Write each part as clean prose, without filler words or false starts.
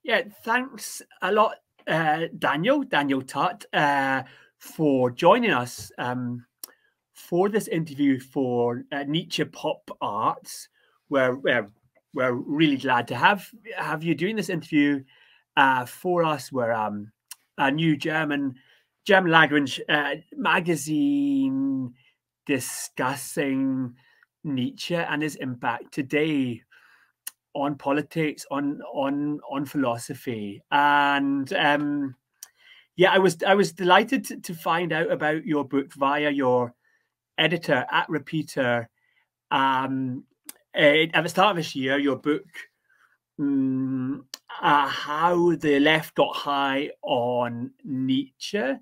Yeah, thanks a lot, Daniel Tutt, for joining us for this interview for Nietzsche Pop Arts. We're really glad to have you doing this interview for us. We're a new German language magazine discussing Nietzsche and his impact today on politics, on philosophy, and yeah, I was delighted to find out about your book via your editor at Repeater. At the start of this year, your book, How the Left Got High on Nietzsche,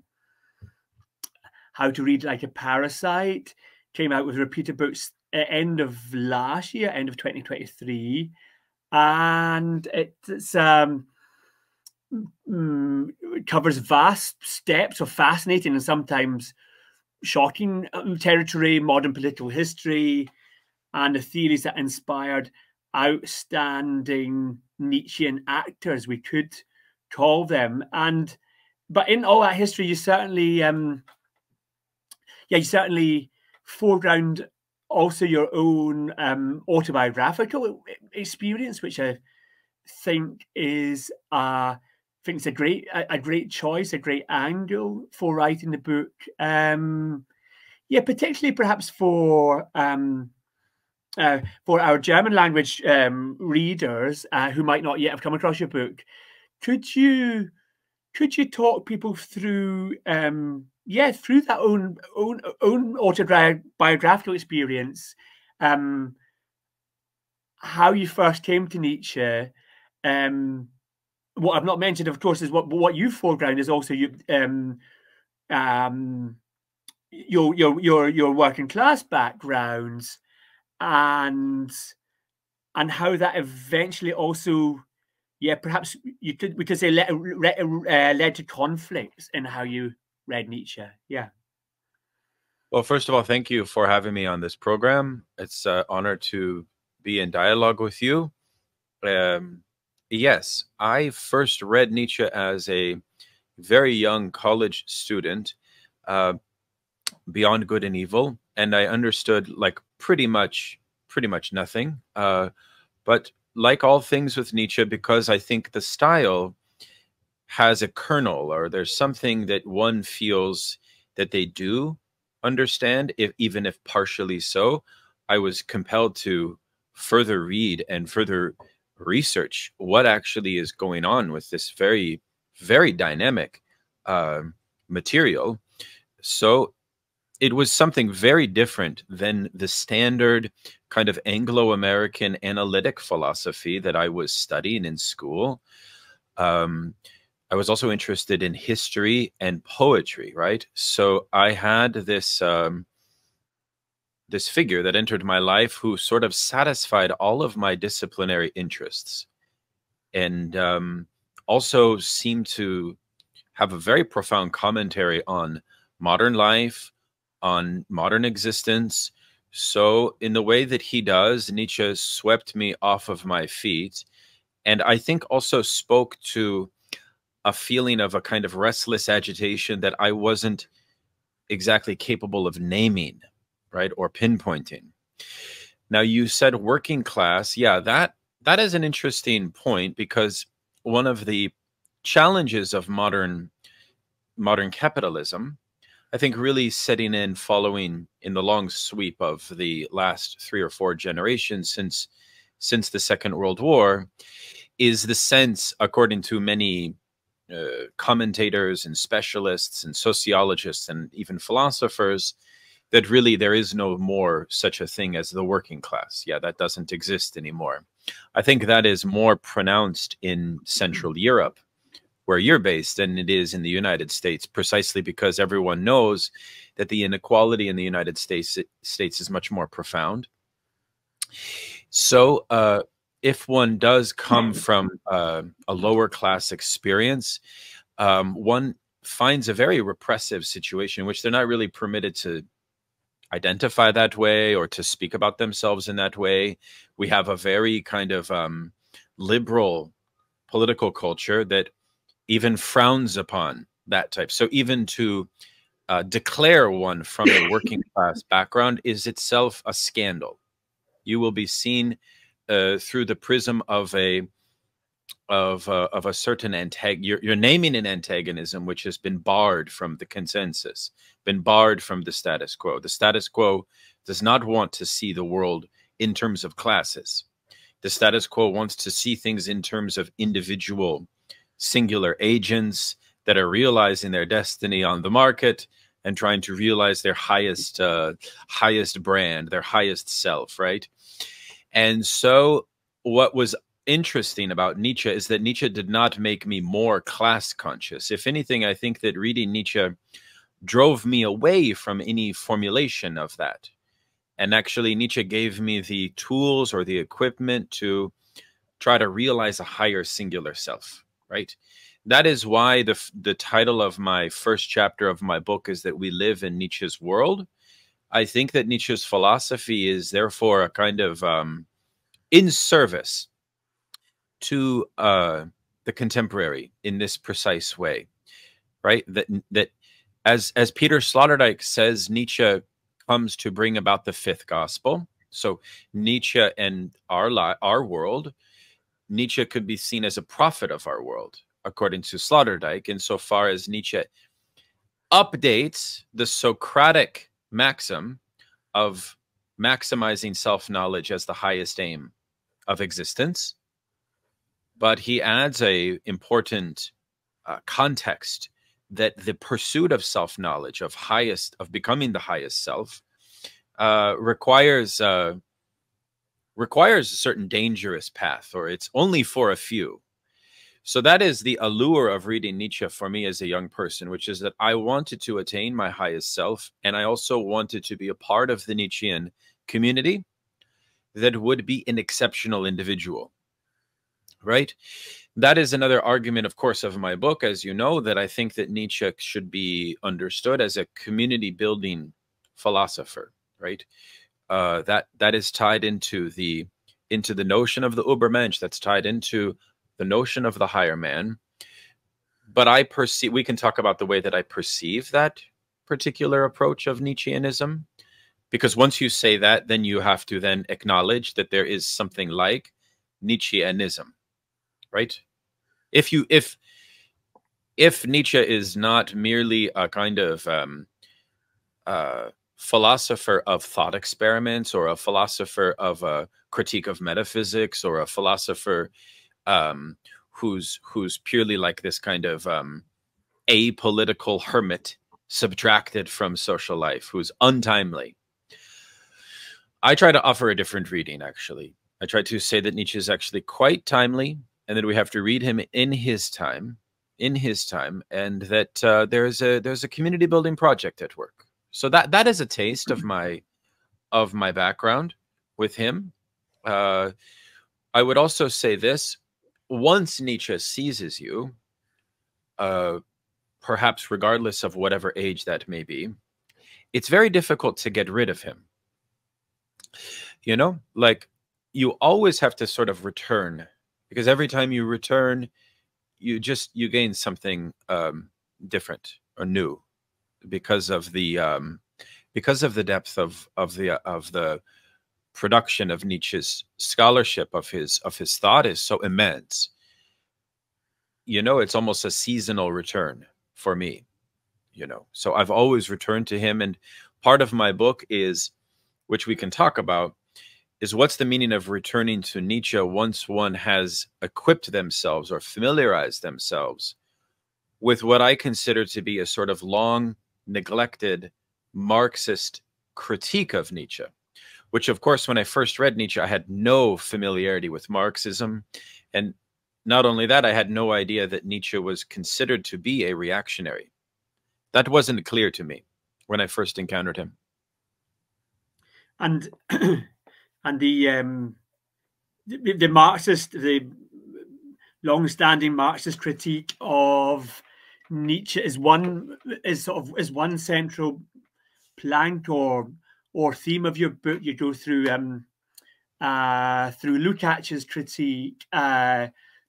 How to Read Like a Parasite, came out with Repeater Books at end of last year, end of 2023. And it covers vast steps of fascinating and sometimes shocking territory, modern political history, and the theories that inspired outstanding Nietzschean actors, we could call them. But in all that history, you certainly, foreground also your own autobiographical experience, which I think is a great choice, a great angle for writing the book. Yeah, particularly perhaps for our German language readers who might not yet have come across your book. Could you talk people through through that own autobiographical experience, how you first came to Nietzsche? What I've not mentioned, of course, is what you foreground is also your working class backgrounds, and how that eventually also, perhaps we could say led to conflicts in how you read Nietzsche. Yeah. Well, first of all, thank you for having me on this program. It's an honor to be in dialogue with you. Yes, I first read Nietzsche as a very young college student, Beyond Good and Evil, and I understood like pretty much nothing. But like all things with Nietzsche, because I think the style has a kernel, or there's something that one feels that they do understand, even if partially so, I was compelled to further read and further research what actually is going on with this very, very dynamic material. So it was something very different than the standard kind of Anglo-American analytic philosophy that I was studying in school. I was also interested in history and poetry, right? So I had this this figure that entered my life who sort of satisfied all of my disciplinary interests, and also seemed to have a very profound commentary on modern life, on modern existence. So in the way that he does, Nietzsche swept me off of my feet, and I think also spoke to a feeling of a kind of restless agitation that I wasn't exactly capable of naming, right, or pinpointing. Now, you said working class. Yeah, that is an interesting point, because one of the challenges of modern capitalism, I think, really setting in following in the long sweep of the last 3 or 4 generations since the Second World War, is the sense, according to many commentators and specialists and sociologists and even philosophers, that really there is no more such a thing as the working class. Yeah, that doesn't exist anymore. I think that is more pronounced in Central Europe, where you're based, than it is in the United States, precisely because everyone knows that the inequality in the United States is much more profound. So if one does come from a lower class experience, one finds a very repressive situation in which they're not really permitted to identify that way or to speak about themselves in that way. We have a very kind of liberal political culture that even frowns upon that type. So even to declare one from a working class background is itself a scandal. You will be seen through the prism of a certain you're naming an antagonism which has been barred from the consensus, been barred from the status quo. The status quo does not want to see the world in terms of classes. The status quo wants to see things in terms of individual, singular agents that are realizing their destiny on the market and trying to realize their highest brand, their highest self, right? And so what was interesting about Nietzsche is that Nietzsche did not make me more class conscious. If anything, I think that reading Nietzsche drove me away from any formulation of that. And actually, Nietzsche gave me the tools or the equipment to try to realize a higher singular self, right? That is why the title of my first chapter of my book is that we live in Nietzsche's world. I think that Nietzsche's philosophy is therefore a kind of in service to the contemporary in this precise way, right? That as Peter Sloterdijk says, Nietzsche comes to bring about the fifth gospel. So Nietzsche and our world, Nietzsche could be seen as a prophet of our world, according to Sloterdijk, insofar as Nietzsche updates the Socratic maxim of maximizing self-knowledge as the highest aim of existence. But he adds a important context that the pursuit of self-knowledge, of becoming the highest self, requires a certain dangerous path, or it's only for a few. So that is the allure of reading Nietzsche for me as a young person, which is that I wanted to attain my highest self, and I also wanted to be a part of the Nietzschean community that would be an exceptional individual, right? That is another argument, of course, of my book, as you know, that I think that Nietzsche should be understood as a community-building philosopher, right? That is tied into the notion of the Übermensch, that's tied into the notion of the higher man. But we can talk about the way that I perceive that particular approach of Nietzscheanism, because once you say that, then you have to then acknowledge that there is something like Nietzscheanism, right? If Nietzsche is not merely a kind of philosopher of thought experiments, or a philosopher of a critique of metaphysics, or a philosopher who's purely like this kind of apolitical hermit subtracted from social life, who's untimely, I try to offer a different reading, actually. I try to say that Nietzsche is actually quite timely, and that we have to read him in his time, and that there's a community building project at work. So that is a taste of my background with him. I would also say this: once Nietzsche seizes you, perhaps regardless of whatever age that may be, it's very difficult to get rid of him. You know, like, you always have to sort of return, because every time you return, you gain something different or new, because of the depth of the production of Nietzsche's scholarship, of his thought, is so immense. You know, it's almost a seasonal return for me, you know. So I've always returned to him, and part of my book is, which we can talk about, is what's the meaning of returning to Nietzsche once one has equipped themselves or familiarized themselves with what I consider to be a sort of long neglected Marxist critique of Nietzsche, which, of course, when I first read Nietzsche, I had no familiarity with Marxism. And not only that, I had no idea that Nietzsche was considered to be a reactionary. That wasn't clear to me when I first encountered him. And the Marxist, the long-standing Marxist critique of Nietzsche is one central plank or theme of your book. You go through Lukács's critique,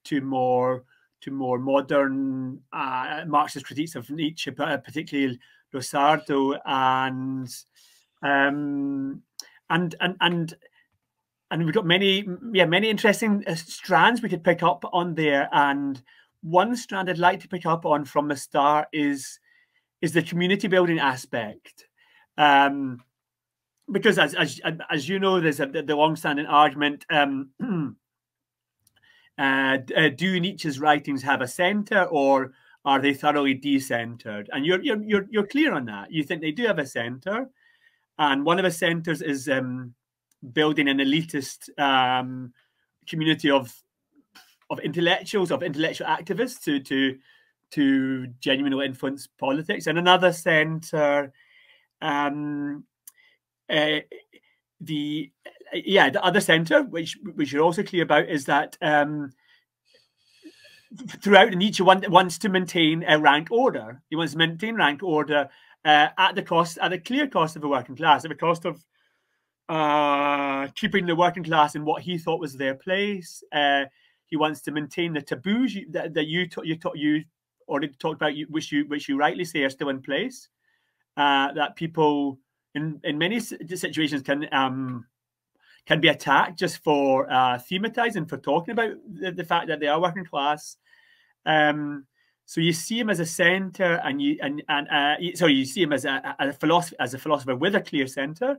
to more modern Marxist critiques of Nietzsche, particularly Rosardo, and we've got many interesting strands we could pick up on there. And one strand I'd like to pick up on from the start is the community building aspect, because as you know, there's the long-standing argument: do Nietzsche's writings have a center, or are they thoroughly decentered? And you're clear on that. You think they do have a center, and one of the centers is building an elitist community of intellectuals, of intellectual activists to genuinely influence politics. And another center, the other center, which you're also clear about, is that throughout Nietzsche wants to maintain a rank order. He wants to maintain rank order at the clear cost of the working class, at the cost of keeping the working class in what he thought was their place. He wants to maintain the taboos that you already talked about, which you rightly say are still in place. That people in many situations can be attacked just for thematizing, for talking about the fact that they are working class. So you see him as a center, and you see him as a philosopher with a clear center,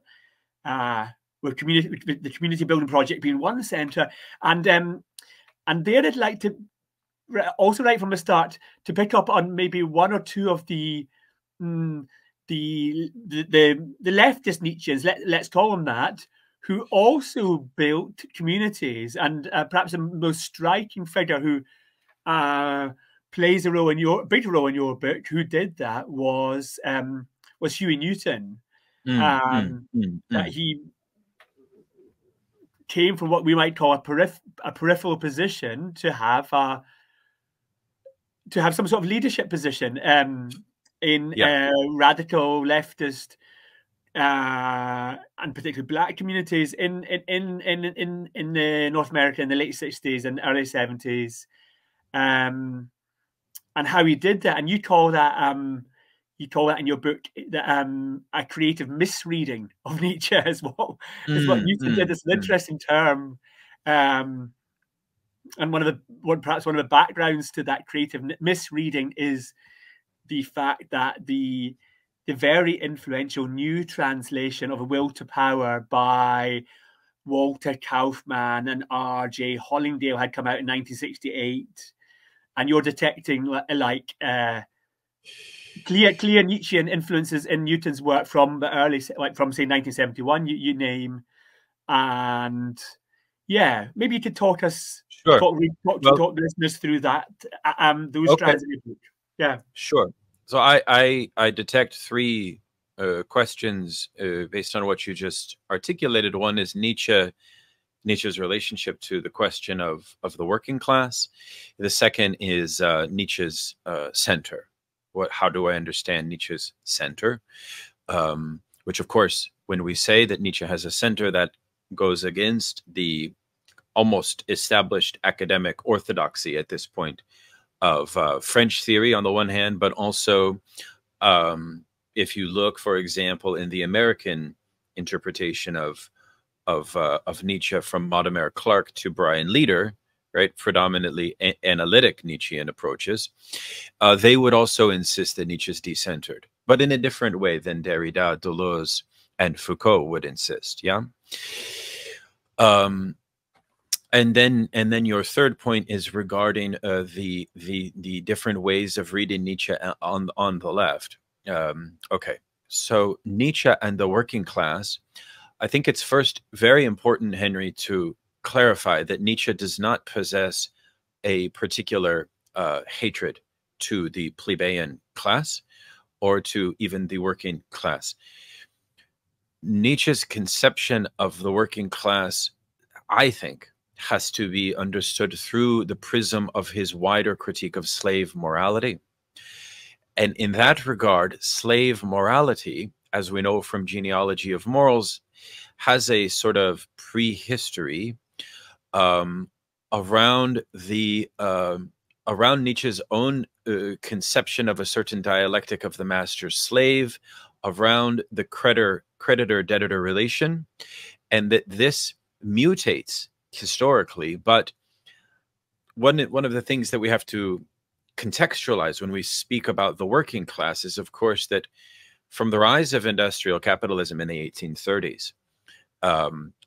with the community building project being one center, and there I'd like to also, right from the start, to pick up on maybe one or two of the leftist Nietzscheans, let's call them that, who also built communities. And perhaps the most striking figure who plays a big role in your book, who did that, was Huey Newton. That he came from what we might call a peripheral position to have some sort of leadership position in radical leftist and particularly Black communities in North America in the late 60s and early 70s, and how he did that. And you call that in your book that a creative misreading of Nietzsche is what Newton did. It's an interesting term, and perhaps one of the backgrounds to that creative misreading is the fact that the very influential new translation of A Will to Power by Walter Kaufmann and R.J. Hollingdale had come out in 1968, and you're detecting clear Nietzschean influences in Newton's work from the early, from say 1971. You name, and maybe you could talk us, talk listeners through that, those strands in your book. Yeah, sure. So I detect three questions based on what you just articulated. One is Nietzsche's relationship to the question of the working class. The second is Nietzsche's center. How do I understand Nietzsche's center? Which, of course, when we say that Nietzsche has a center, that goes against the almost established academic orthodoxy at this point of French theory on the one hand, but also if you look, for example, in the American interpretation of Nietzsche, from Mortimer Clark to Brian Leader, right, predominantly analytic Nietzschean approaches, they would also insist that Nietzsche is decentered, but in a different way than Derrida, Deleuze, and Foucault would insist. Yeah. And then your third point is regarding the different ways of reading Nietzsche on the left. Okay, so Nietzsche and the working class. I think it's first very important, Henry, to clarify that Nietzsche does not possess a particular hatred to the plebeian class or to even the working class. Nietzsche's conception of the working class, I think, has to be understood through the prism of his wider critique of slave morality. And in that regard, slave morality, as we know from Genealogy of Morals, has a sort of prehistory around around Nietzsche's own conception of a certain dialectic of the master-slave, around the creditor-debtor relation, and that this mutates historically. But one of the things that we have to contextualize when we speak about the working class is, of course, that from the rise of industrial capitalism in the 1830s,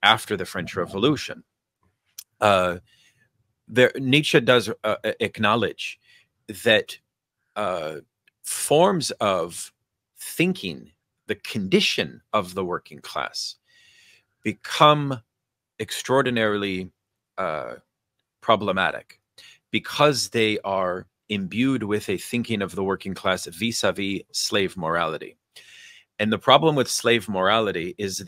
after the French Revolution, Nietzsche does acknowledge that forms of thinking, the condition of the working class, become extraordinarily problematic because they are imbued with a thinking of the working class vis-a-vis slave morality. And the problem with slave morality is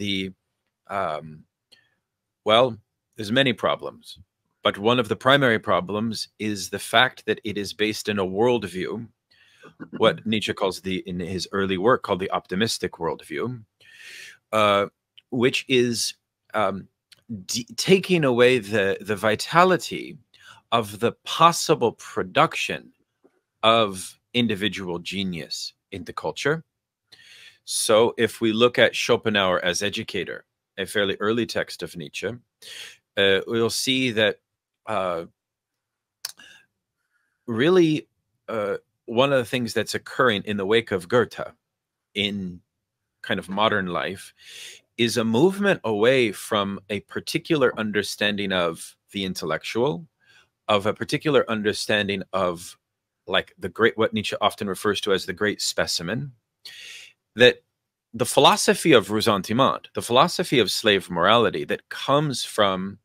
well, there's many problems, but one of the primary problems is the fact that it is based in a worldview, what Nietzsche calls in his early work called the optimistic worldview, which is taking away the vitality of the possible production of individual genius in the culture. So if we look at Schopenhauer as educator, a fairly early text of Nietzsche, we'll see that really one of the things that's occurring in the wake of Goethe in kind of modern life is a movement away from a particular understanding of the intellectual, of a particular understanding of like the great, what Nietzsche often refers to as the great specimen, that the philosophy of ressentiment, the philosophy of slave morality that comes from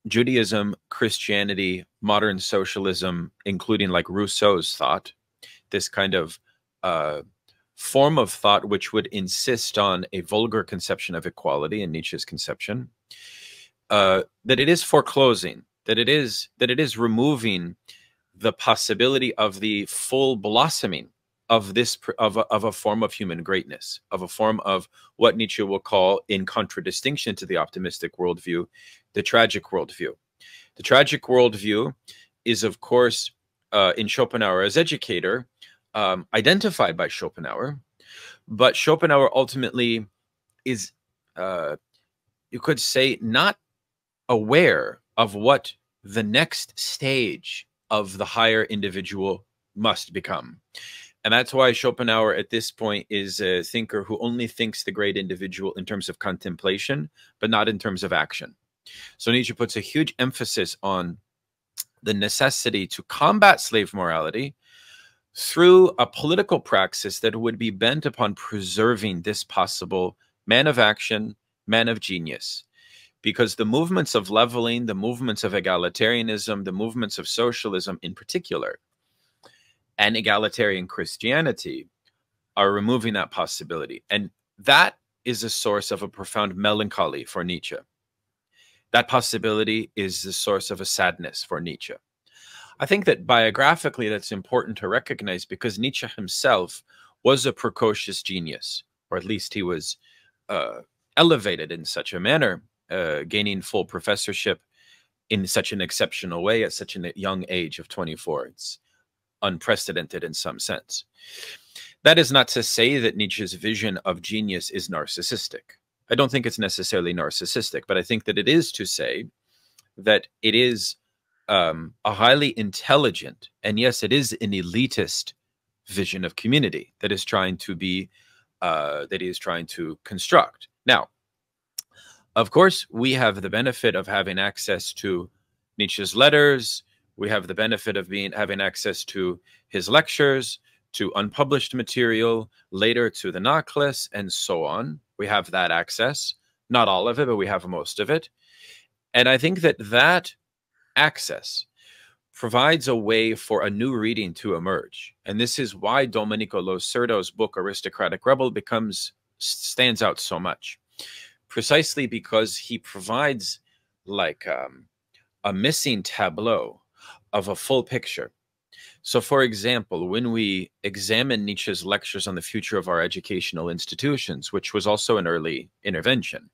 Judaism, Christianity, modern socialism, including like Rousseau's thought, this kind of form of thought which would insist on a vulgar conception of equality in Nietzsche's conception, that it is foreclosing, that it is removing the possibility of the full blossoming of this of a form of human greatness, of a form of what Nietzsche will call, in contradistinction to the optimistic worldview, the tragic worldview. The tragic worldview is, of course, in Schopenhauer as educator, identified by Schopenhauer, but Schopenhauer ultimately is, you could say, not aware of what the next stage of the higher individual must become. And that's why Schopenhauer at this point is a thinker who only thinks the great individual in terms of contemplation, but not in terms of action. So Nietzsche puts a huge emphasis on the necessity to combat slave morality through a political praxis that would be bent upon preserving this possible man of action, man of genius. Because the movements of leveling, the movements of egalitarianism, the movements of socialism in particular, and egalitarian Christianity are removing that possibility. And that is a source of a profound melancholy for Nietzsche. That possibility is the source of a sadness for Nietzsche. I think that biographically that's important to recognize, because Nietzsche himself was a precocious genius, or at least he was elevated in such a manner, gaining full professorship in such an exceptional way at such a young age of 24. It's unprecedented in some sense. That is not to say that Nietzsche's vision of genius is narcissistic. I don't think it's necessarily narcissistic, but I think that it is to say that it is a highly intelligent, and yes, it is an elitist vision of community that is trying to be, that he is trying to construct. Now, of course, we have the benefit of having access to Nietzsche's letters. We have the benefit of having access to his lectures, to unpublished material, later to the Nachlass, and so on. We have that access. Not all of it, but we have most of it. And I think that that access provides a way for a new reading to emerge. And this is why Domenico Losurdo's book, Aristocratic Rebel, stands out so much. Precisely because he provides like a missing tableau of a full picture. So, for example, when we examine Nietzsche's lectures on the future of our educational institutions, which was also an early intervention,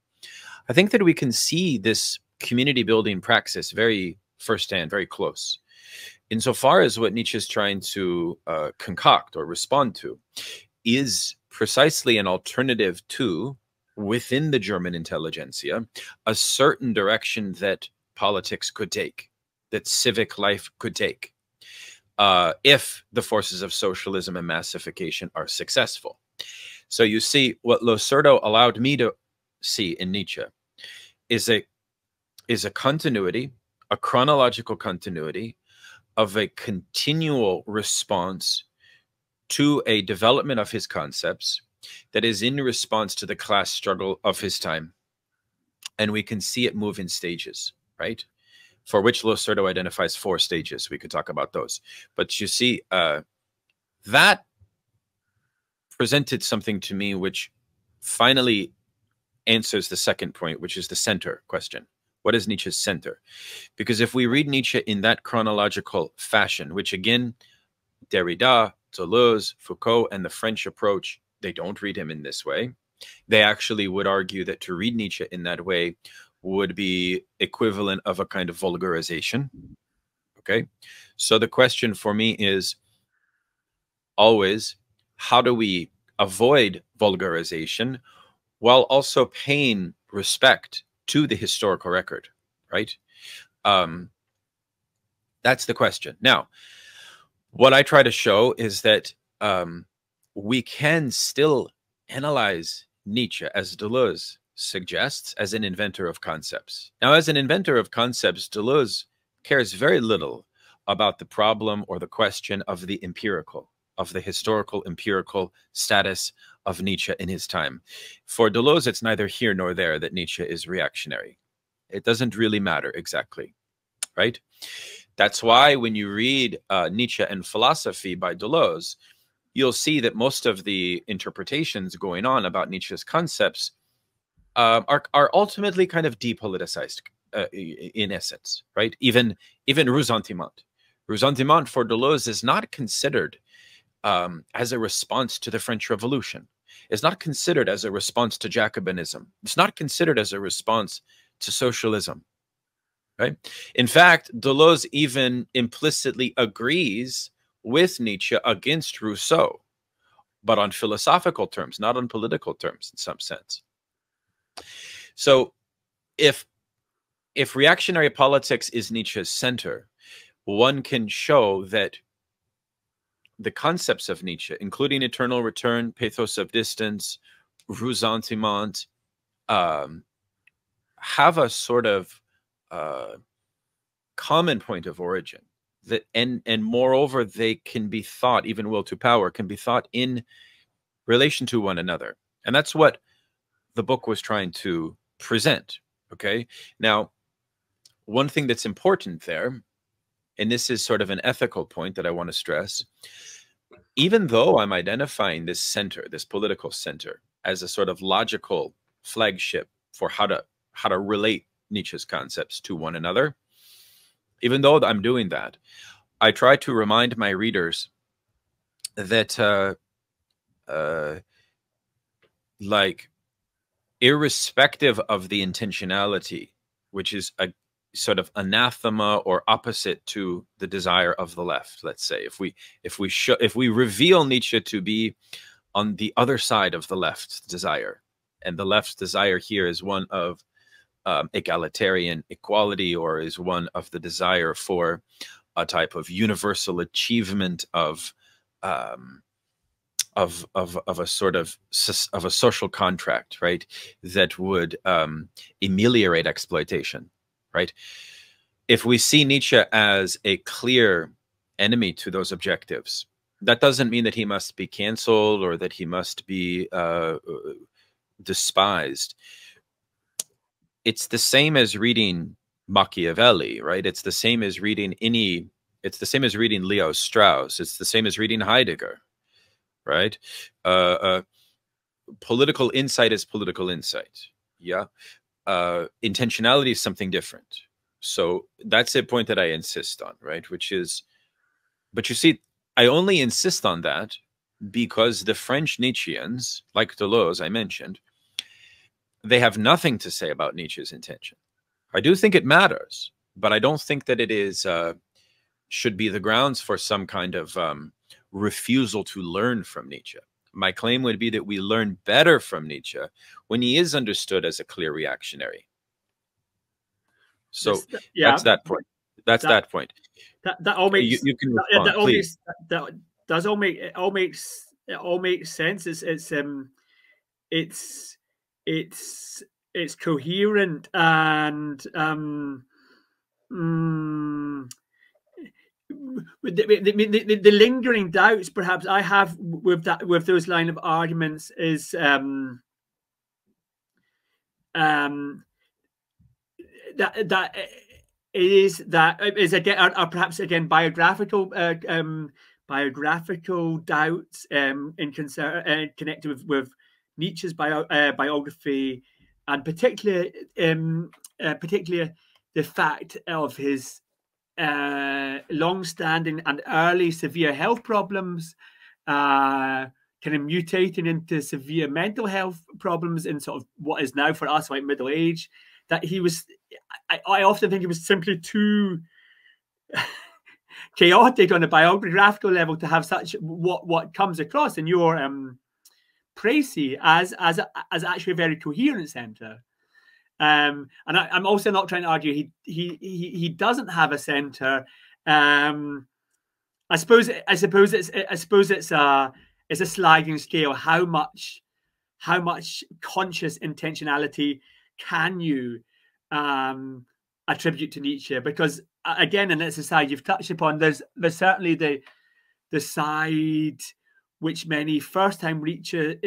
I think that we can see this community building praxis very firsthand, very close. Insofar as what Nietzsche is trying to concoct or respond to is precisely an alternative to, within the German intelligentsia, a certain direction that politics could take, that civic life could take, if the forces of socialism and massification are successful. So you see, what Losurdo allowed me to see in Nietzsche is a continuity, a chronological continuity of a continual response to a development of his concepts that is in response to the class struggle of his time. And we can see it move in stages, right? For which Losurdo identifies 4 stages. We could talk about those. But you see, that presented something to me which finally answers the second point, which is the center question. What is Nietzsche's center? Because if we read Nietzsche in that chronological fashion, which again, Derrida, Deleuze, Foucault, and the French approach, they don't read him in this way. They actually would argue that to read Nietzsche in that way would be equivalent of a kind of vulgarization. Okay? So the question for me is always, how do we avoid vulgarization while also paying respect to the historical record, right? That's the question. Now, what I try to show is that we can still analyze Nietzsche, as Deleuze suggests, as an inventor of concepts. Now, as an inventor of concepts, Deleuze cares very little about the problem or the question of the empirical, of the historical empirical status of Nietzsche in his time. For Deleuze, it's neither here nor there that Nietzsche is reactionary. It doesn't really matter exactly, right? That's why when you read Nietzsche and Philosophy by Deleuze, you'll see that most of the interpretations going on about Nietzsche's concepts are ultimately kind of depoliticized in essence, right? Even Ressentiment. Ressentiment for Deleuze is not considered as a response to the French Revolution. It's not considered as a response to Jacobinism. It's not considered as a response to socialism, right? In fact, Deleuze even implicitly agrees with Nietzsche against Rousseau, but on philosophical terms, not on political terms in some sense. So if reactionary politics is Nietzsche's center, one can show that the concepts of Nietzsche, including eternal return, pathos of distance, ressentiment, have a sort of common point of origin. That and moreover, they can be thought, even will to power, can be thought in relation to one another. And that's what the book was trying to present. Okay. Now, one thing that's important there, and this is sort of an ethical point that I want to stress, even though I'm identifying this center, this political center, as a sort of logical flagship for how to relate Nietzsche's concepts to one another, even though I'm doing that, I try to remind my readers that like, irrespective of the intentionality, which is a sort of anathema or opposite to the desire of the left, let's say, if we reveal Nietzsche to be on the other side of the left's desire, and the left's desire here is one of egalitarian equality, or is one of the desire for a type of universal achievement of a sort of a social contract, right, that would ameliorate exploitation, right? If we see Nietzsche as a clear enemy to those objectives, that doesn't mean that he must be canceled or that he must be despised. It's the same as reading Machiavelli, right? It's the same as reading it's the same as reading Leo Strauss. It's the same as reading Heidegger, right? Political insight is political insight. Yeah. Intentionality is something different. So that's a point that I insist on, right? Which is, but you see, I only insist on that because the French Nietzscheans, like Deleuze, I mentioned, they have nothing to say about Nietzsche's intention. I do think it matters, but I don't think that it is should be the grounds for some kind of refusal to learn from Nietzsche. My claim would be that we learn better from Nietzsche when he is understood as a clear reactionary. So that's that point. That's that point. That all makes you can respond, please. That does all make it all makes sense. It's coherent, and the lingering doubts perhaps I have with those line of arguments is that is again are perhaps again biographical doubts connected with Nietzsche's biography, and particularly the fact of his long-standing and early severe health problems, kind of mutating into severe mental health problems in sort of what is now for us like middle age. That he was, I often think he was simply too chaotic on a biographical level to have such what comes across in your précis as actually a very coherent center. And I'm also not trying to argue he doesn't have a center. I suppose it's a sliding scale. How much conscious intentionality can you attribute to Nietzsche? Because again, and it's a side you've touched upon. There's certainly the side which many first time readers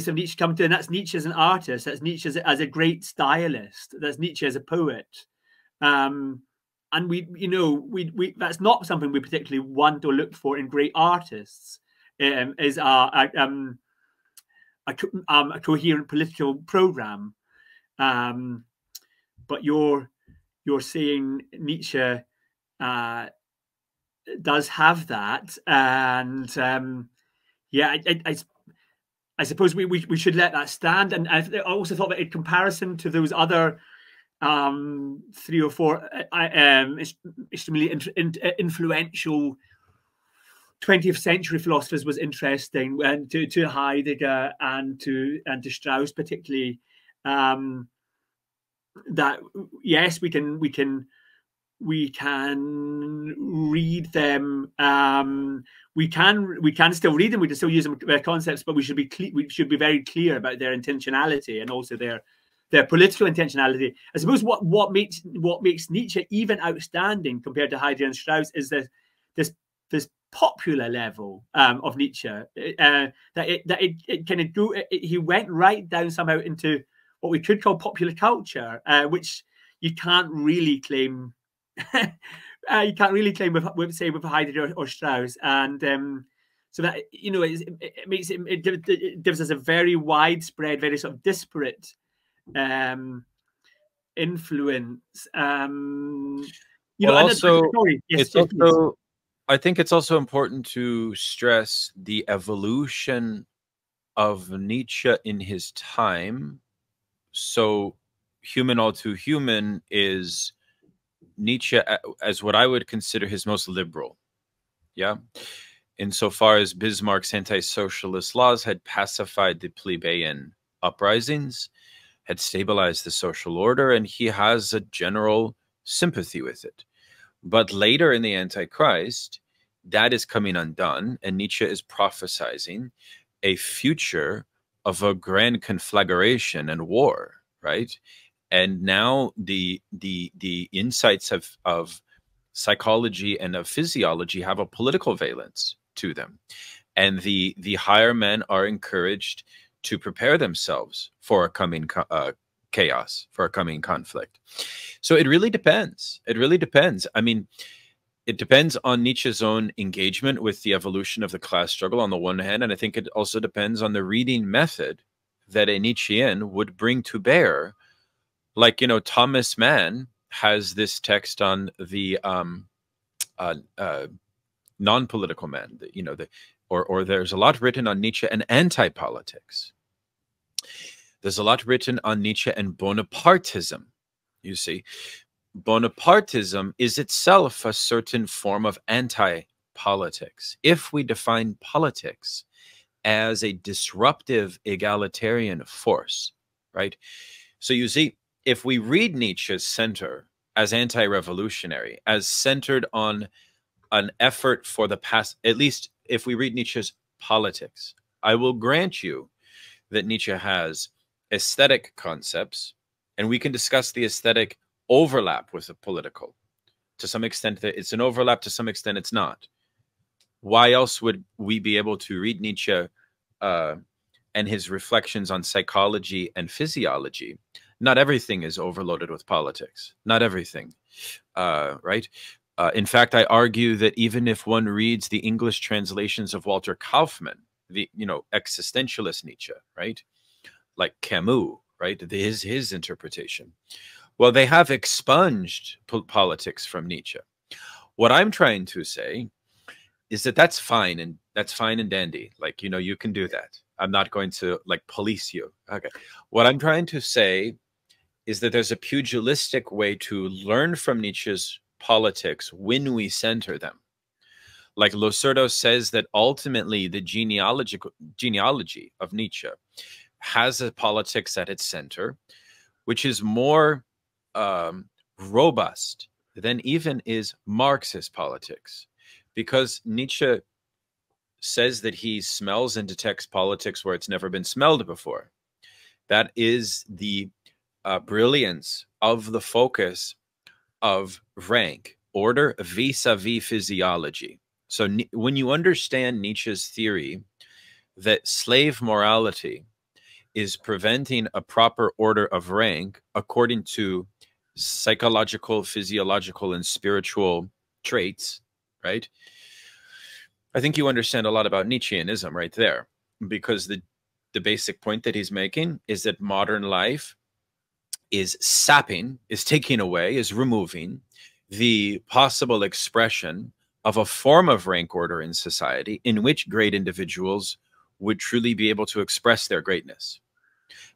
of Nietzsche come to, and that's Nietzsche as an artist, that's Nietzsche as a great stylist, that's Nietzsche as a poet. And we that's not something we particularly want or look for in great artists, is a coherent political program. But you're saying Nietzsche does have that, and I suppose we should let that stand. And I also thought that in comparison to those other 3 or 4 extremely influential 20th century philosophers was interesting, and to Heidegger and to Strauss particularly, that yes, we can read them. We can still read them. We can still use them, their concepts, but we should be very clear about their intentionality and also their political intentionality. I suppose what makes Nietzsche even outstanding compared to Heidegger and Strauss is this popular level of Nietzsche. That it kind of he went right down somehow into what we could call popular culture, which you can't really claim. You can't really claim with Heidegger or Strauss, and so that it gives us a very widespread, very sort of disparate influence. I think it's also important to stress the evolution of Nietzsche in his time. So, Human All Too Human is Nietzsche as what I would consider his most liberal. Yeah. Insofar as Bismarck's anti-socialist laws had pacified the plebeian uprisings, had stabilized the social order, and he has a general sympathy with it. But later in the Antichrist, that is coming undone, and Nietzsche is prophesizing a future of a grand conflagration and war, right? And now the insights of psychology and of physiology have a political valence to them, and the higher men are encouraged to prepare themselves for a coming chaos, for a coming conflict. So it really depends. It really depends. I mean, it depends on Nietzsche's own engagement with the evolution of the class struggle on the one hand, and I think it also depends on the reading method that a Nietzschean would bring to bear. Like, Thomas Mann has this text on the non-political man, or there's a lot written on Nietzsche and anti-politics. There's a lot written on Nietzsche and Bonapartism. You see, Bonapartism is itself a certain form of anti-politics. If we define politics as a disruptive egalitarian force, right? So you see, if we read Nietzsche's center as anti-revolutionary, as centered on an effort for the past, at least if we read Nietzsche's politics, I will grant you that Nietzsche has aesthetic concepts, and we can discuss the aesthetic overlap with the political. To some extent, it's an overlap, to some extent, it's not. Why else would we be able to read Nietzsche and his reflections on psychology and physiology? Not everything is overloaded with politics. Not everything, right? In fact, I argue that even if one reads the English translations of Walter Kaufmann, the existentialist Nietzsche, right, like Camus, right, his interpretation, well, they have expunged politics from Nietzsche. What I'm trying to say is that that's fine and dandy. Like, you can do that. I'm not going to like police you. Okay. What I'm trying to say is that there's a pugilistic way to learn from Nietzsche's politics when we center them. Like Losurdo says that ultimately the genealogy of Nietzsche has a politics at its center, which is more robust than even is Marxist politics. Because Nietzsche says that he smells and detects politics where it's never been smelled before. That is the brilliance of the focus of rank, order vis-a-vis physiology. So when you understand Nietzsche's theory that slave morality is preventing a proper order of rank according to psychological, physiological, and spiritual traits, right? I think you understand a lot about Nietzscheanism right there, because the basic point that he's making is that modern life is sapping, is taking away, is removing the possible expression of a form of rank order in society in which great individuals would truly be able to express their greatness.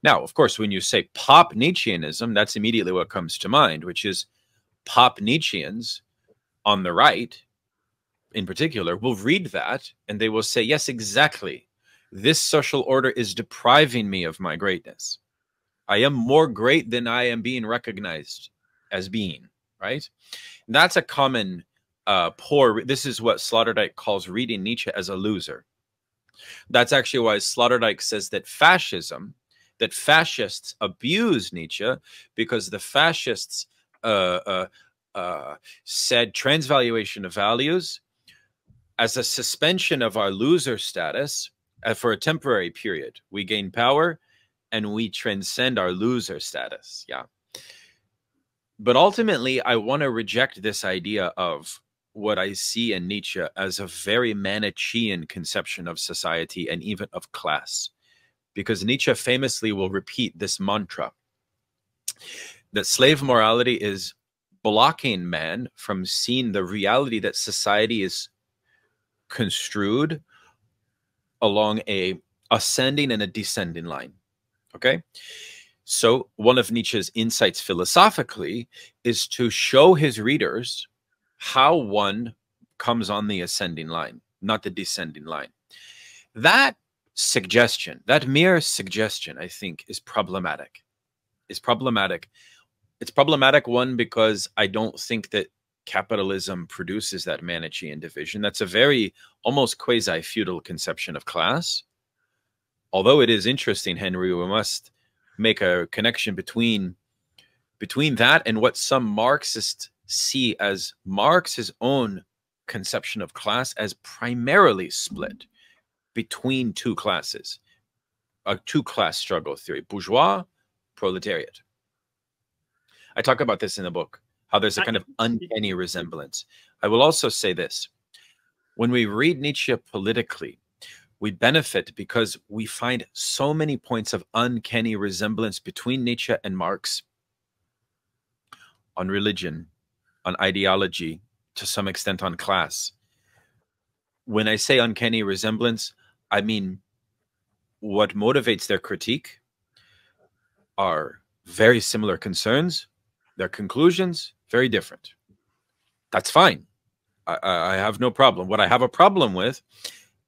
Now, of course, when you say pop Nietzscheanism, that's immediately what comes to mind, which is pop Nietzscheans on the right, in particular, will read that and they will say, yes, exactly. This social order is depriving me of my greatness. I am more great than I am being recognized as being, right? And that's a common this is what Sloterdijk calls reading Nietzsche as a loser. That's actually why Sloterdijk says that fascists abuse Nietzsche, because the fascists said transvaluation of values as a suspension of our loser status for a temporary period. We gain power and we transcend our loser status. Yeah. But ultimately, I want to reject this idea of what I see in Nietzsche as a very Manichaean conception of society and even of class. Because Nietzsche famously will repeat this mantra that slave morality is blocking man from seeing the reality that society is construed along a ascending and a descending line. Okay? So one of Nietzsche's insights philosophically is to show his readers how one comes on the ascending line, not the descending line. That suggestion, that mere suggestion, I think, is problematic. It's problematic. It's problematic, one, because I don't think that capitalism produces that Manichaean division. That's a very almost quasi-feudal conception of class. Although it is interesting, Henry, we must make a connection between that and what some Marxists see as Marx's own conception of class as primarily split between two classes, a two-class struggle theory, bourgeois, proletariat. I talk about this in the book, how there's a kind of uncanny resemblance. I will also say this. When we read Nietzsche politically, we benefit because we find so many points of uncanny resemblance between Nietzsche and Marx on religion, on ideology, to some extent on class. When I say uncanny resemblance, I mean what motivates their critique are very similar concerns. Their conclusions, very different. That's fine. I have no problem. What I have a problem with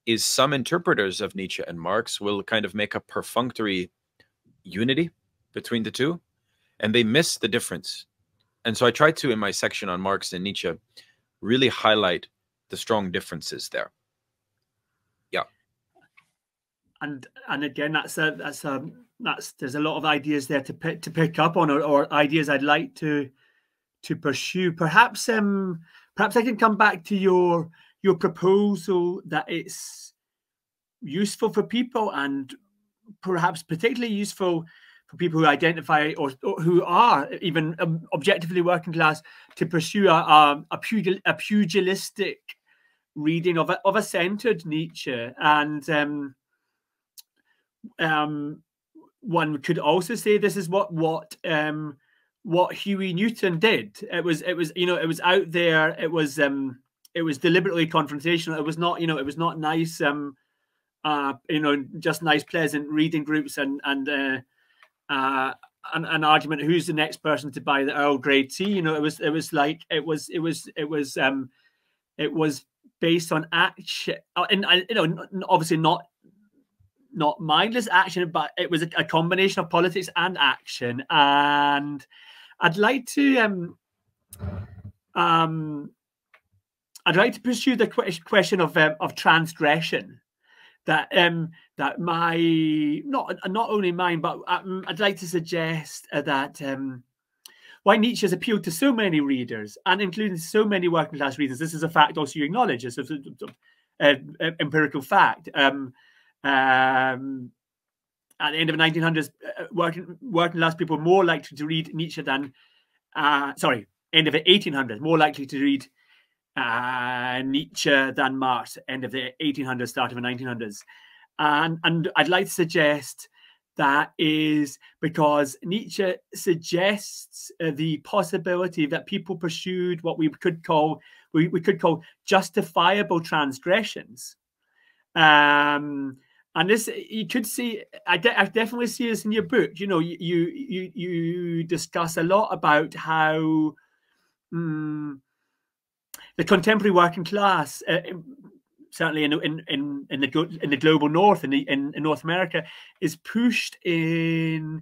is some interpreters of Nietzsche and Marx will kind of make a perfunctory unity between the two, and they miss the difference. And so I tried to, in my section on Marx and Nietzsche, really highlight the strong differences there. Yeah. And again, there's a lot of ideas there to pick up on, or ideas I'd like to pursue. Perhaps I can come back to your proposal that it's useful for people, and perhaps particularly useful for people who identify or who are even objectively working class, to pursue a pugilistic reading of a centered Nietzsche. And one could also say this is what Huey Newton did. It was out there. It was deliberately confrontational. It was not nice just nice pleasant reading groups and an argument who's the next person to buy the Earl Grey tea. It was based on action, and obviously not mindless action, but it was a combination of politics and action. And I'd like to pursue the question of transgression. That my not only mine, but I'd like to suggest that why Nietzsche has appealed to so many readers, and including so many working class readers. This is a fact also you acknowledge. It's an empirical fact. At the end of the 1900s, working class people were more likely to read Nietzsche than, end of the 1800s, more likely to read Nietzsche than Marx, end of the 1800s, start of the 1900s. And I'd like to suggest that is because Nietzsche suggests the possibility that people pursued what we could call justifiable transgressions. And this, you could see, I definitely see this in your book. You discuss a lot about how the contemporary working class, certainly in the global north, in North America, is pushed into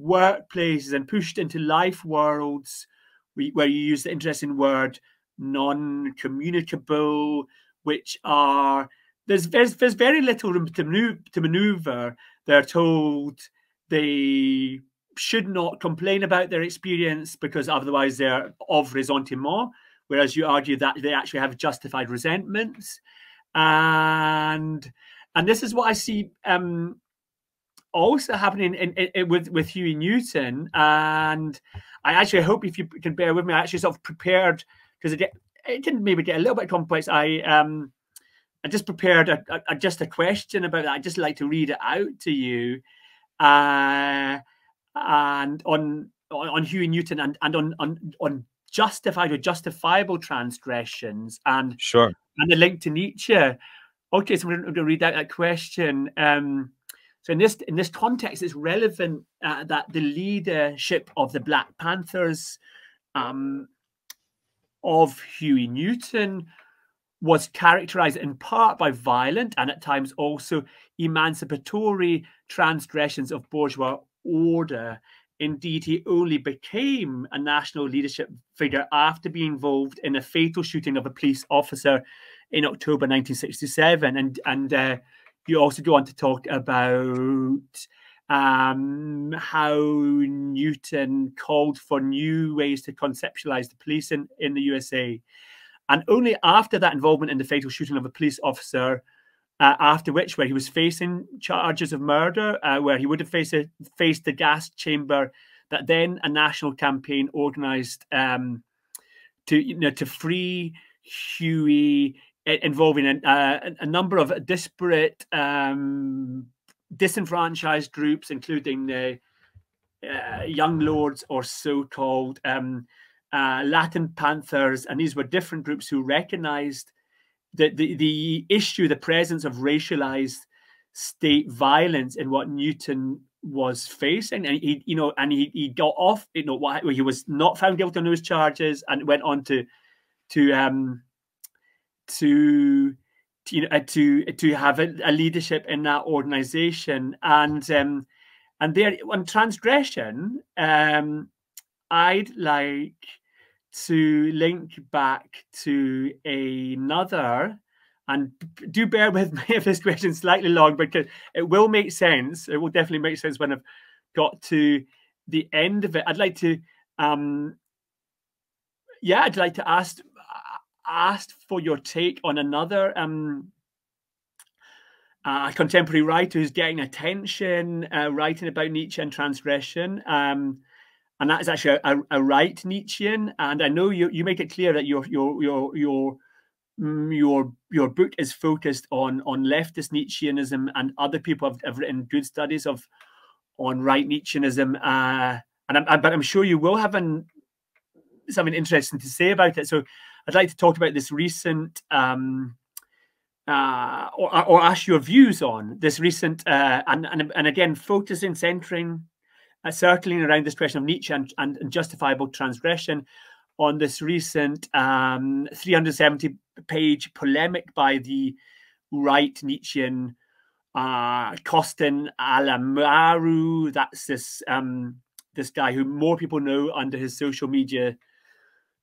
workplaces and pushed into life worlds where you use the interesting word non-communicable, which are there's very little room to maneuver. They're told they should not complain about their experience because otherwise they're of ressentiment, whereas you argue that they actually have justified resentments. And this is what I see also happening with Huey Newton. And I actually hope, if you can bear with me, I actually sort of prepared, because it didn't maybe get a little bit complex. I just prepared just a question about that. I'd just like to read it out to you. And on Huey Newton and on justified or justifiable transgressions, and sure, and the link to Nietzsche. Okay, so I'm going to read out that question. So in this context, it's relevant that the leadership of the Black Panthers of Huey Newton was characterized in part by violent and at times also emancipatory transgressions of bourgeois order. Indeed, he only became a national leadership figure after being involved in a fatal shooting of a police officer in October 1967. And you also go on to talk about how Newton called for new ways to conceptualize the police in the USA. And only after that involvement in the fatal shooting of a police officer, where he was facing charges of murder, where he would have faced the gas chamber, that then a national campaign organized to free Huey, involving a number of disparate disenfranchised groups, including the Young Lords, or so-called Latin Panthers. And these were different groups who recognized the issue, the presence of racialized state violence in what Newton was facing, and he got off. He was not found guilty on those charges, and went on to have a leadership in that organization. And there on transgression, I'd like to link back to another, and do bear with me if this question's slightly long, because it will make sense. It will definitely make sense when I've got to the end of it. I'd like to, I'd like to ask for your take on another contemporary writer who's getting attention, writing about Nietzsche and transgression. And that is actually a right Nietzschean. And I know you make it clear that your book is focused on leftist Nietzscheanism, and other people have written good studies on right Nietzscheanism. But I'm sure you will have something interesting to say about it. So I'd like to talk about this recent, or ask your views on this recent, and again, focusing, centering, circling around this question of Nietzsche and justifiable transgression, on this recent 370-page polemic by the right Nietzschean Costin Alamaru. That's this guy who more people know under his social media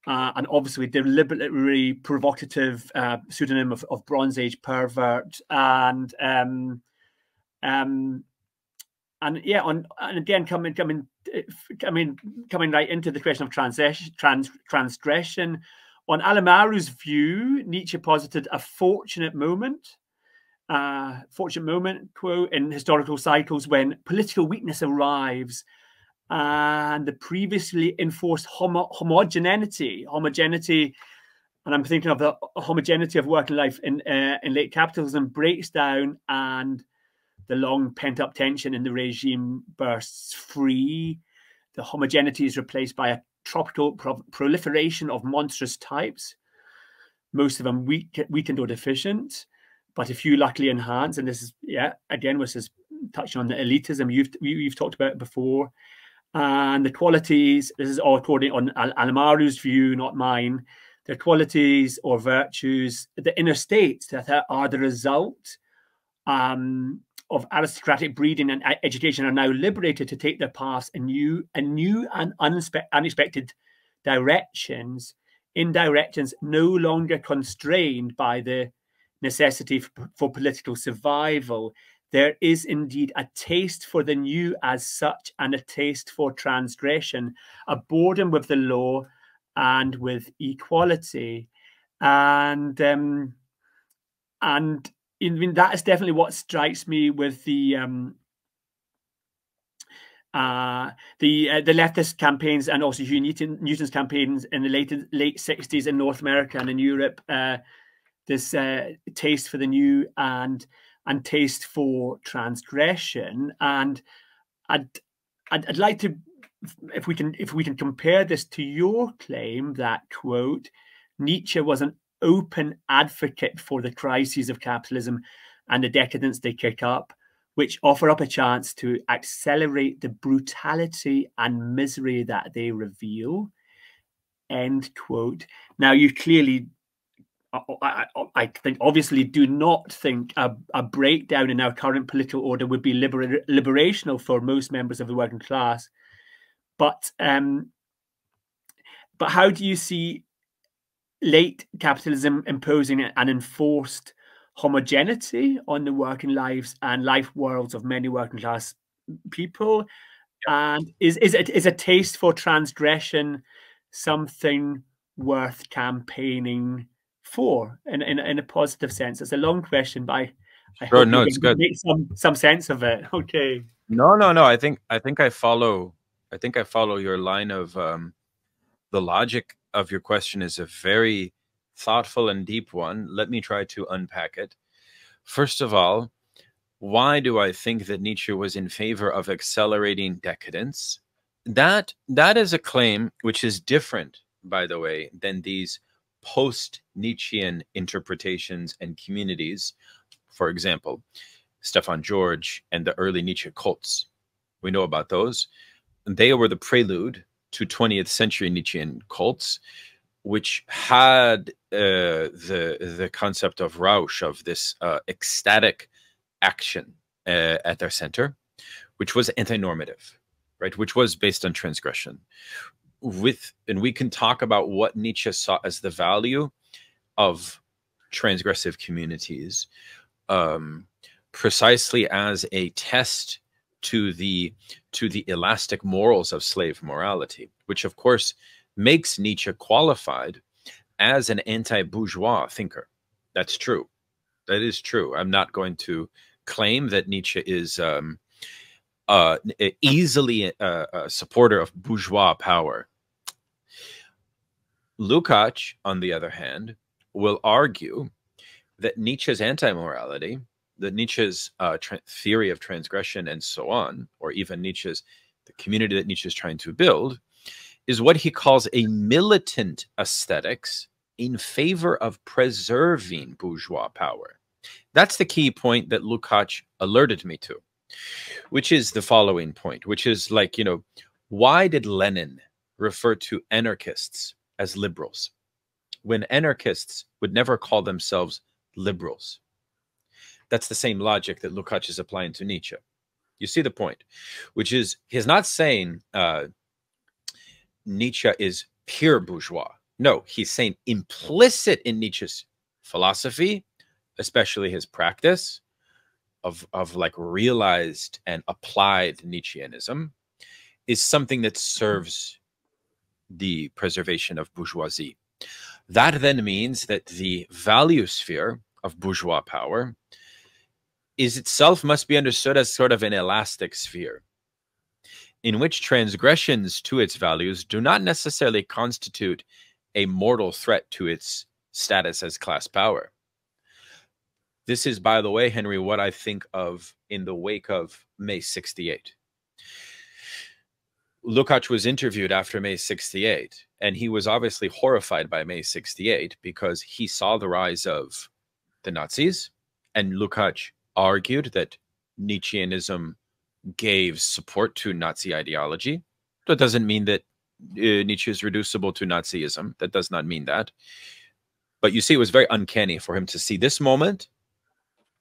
and obviously deliberately provocative pseudonym of Bronze Age pervert. And again, coming right into the question of transgression. On Alamaru's view, Nietzsche posited a fortunate moment, quote, in historical cycles when political weakness arrives and the previously enforced homogeneity, and I'm thinking of the homogeneity of working life in late capitalism, breaks down, and the long pent-up tension in the regime bursts free. The homogeneity is replaced by a tropical proliferation of monstrous types, most of them weakened or deficient, but a few luckily enhanced. And this is, again, this is touching on the elitism you've talked about before. And the qualities, this is all according on Alamaru's view, not mine, the qualities or virtues, the inner states that are the result of aristocratic breeding and education are now liberated to take their paths in new and unexpected directions, in directions no longer constrained by the necessity for political survival. There is indeed a taste for the new as such, and a taste for transgression, a boredom with the law and with equality. And I mean, that is definitely what strikes me with the leftist campaigns, and also Hugh Newton's campaigns in the late 60s in North America and in Europe. This taste for the new and taste for transgression. And I'd like to, if we can compare this to your claim that, quote, Nietzsche was an open advocate for the crises of capitalism and the decadence they kick up, which offer up a chance to accelerate the brutality and misery that they reveal, end quote. Now, you clearly, I think, obviously do not think a breakdown in our current political order would be liberational for most members of the working class. But how do you see late capitalism imposing an enforced homogeneity on the working lives and life worlds of many working class people? And is a taste for transgression something worth campaigning for in a positive sense? It's a long question, but I hope it's good. Make some sense of it. Okay. No. I think I follow your line of the logic of your question is a very thoughtful and deep one. Let me try to unpack it. First of all, why do I think that Nietzsche was in favor of accelerating decadence? That is a claim which is different, by the way, than these post-Nietzschean interpretations and communities. For example, Stefan George and the early Nietzsche cults. We know about those. They were the prelude to 20th century Nietzschean cults, which had the concept of Rausch, of this ecstatic action at their center, which was anti-normative, right? Which was based on transgression. And we can talk about what Nietzsche saw as the value of transgressive communities, precisely as a test to the elastic morals of slave morality, which of course makes Nietzsche qualified as an anti-bourgeois thinker. That's true. That is true. I'm not going to claim that Nietzsche is easily a supporter of bourgeois power. Lukács, on the other hand, will argue that Nietzsche's anti-morality, that Nietzsche's theory of transgression and so on, or even Nietzsche's, the community that Nietzsche is trying to build, is what he calls a militant aesthetics in favor of preserving bourgeois power. That's the key point that Lukács alerted me to, which is the following point, which is like, you know, why did Lenin refer to anarchists as liberals when anarchists would never call themselves liberals? That's the same logic that Lukács is applying to Nietzsche. You see the point, which is he's not saying Nietzsche is pure bourgeois. No, he's saying implicit in Nietzsche's philosophy, especially his practice of like realized and applied Nietzscheanism, is something that serves the preservation of bourgeoisie. That then means that the value sphere of bourgeois power is itself must be understood as sort of an elastic sphere, in which transgressions to its values do not necessarily constitute a mortal threat to its status as class power. This is, by the way, Henry, what I think of in the wake of May 68. Lukács was interviewed after May 68, and he was obviously horrified by May 68 because he saw the rise of the Nazis, and Lukács argued that Nietzscheanism gave support to Nazi ideology. That doesn't mean that Nietzsche is reducible to Nazism. That does not mean that. But you see, it was very uncanny for him to see this moment,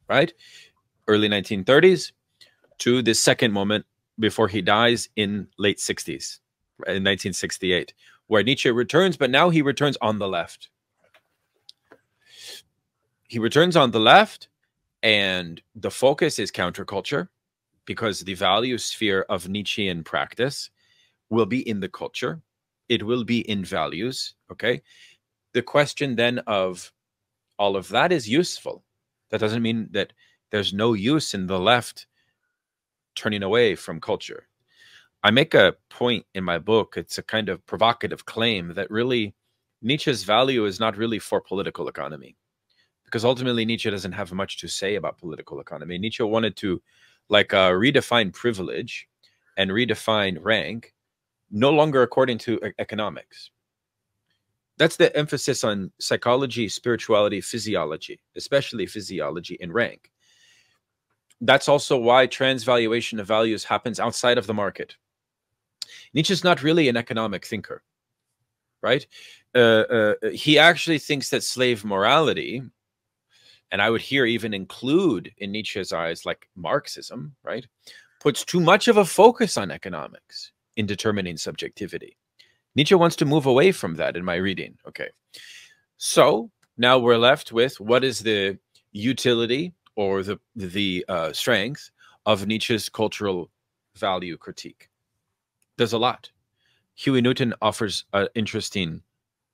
right? Early 1930s to this second moment before he dies in late 60s, in 1968, where Nietzsche returns, but now he returns on the left. He returns on the left, and the focus is counterculture, because the value sphere of Nietzschean practice will be in the culture. It will be in values, okay? The question then of all of that is useful. That doesn't mean that there's no use in the left turning away from culture. I make a point in my book, it's a kind of provocative claim that really Nietzsche's value is not really for political economy, because ultimately Nietzsche doesn't have much to say about political economy. Nietzsche wanted to redefine privilege and redefine rank, no longer according to economics. That's the emphasis on psychology, spirituality, physiology, especially physiology and rank. That's also why transvaluation of values happens outside of the market. Nietzsche's not really an economic thinker, right? He actually thinks that slave morality, and I would here even include in Nietzsche's eyes like Marxism, right, puts too much of a focus on economics in determining subjectivity. Nietzsche wants to move away from that in my reading. Okay, so now we're left with what is the utility or the strength of Nietzsche's cultural value critique. There's a lot. Huey Newton offers an interesting,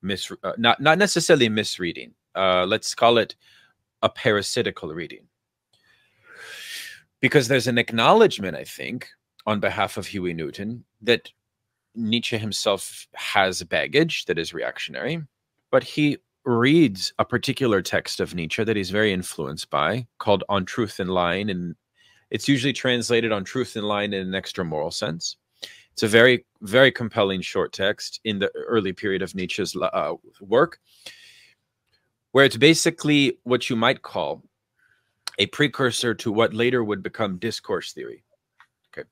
not necessarily misreading. Let's call it a parasitical reading. Because there's an acknowledgement, I think, on behalf of Huey Newton, that Nietzsche himself has baggage that is reactionary, but he reads a particular text of Nietzsche that he's very influenced by, called On Truth and Lying, and it's usually translated On Truth and Lying in an extra moral sense. It's a very, very compelling short text in the early period of Nietzsche's work, where it's basically what you might call a precursor to what later would become discourse theory. Okay,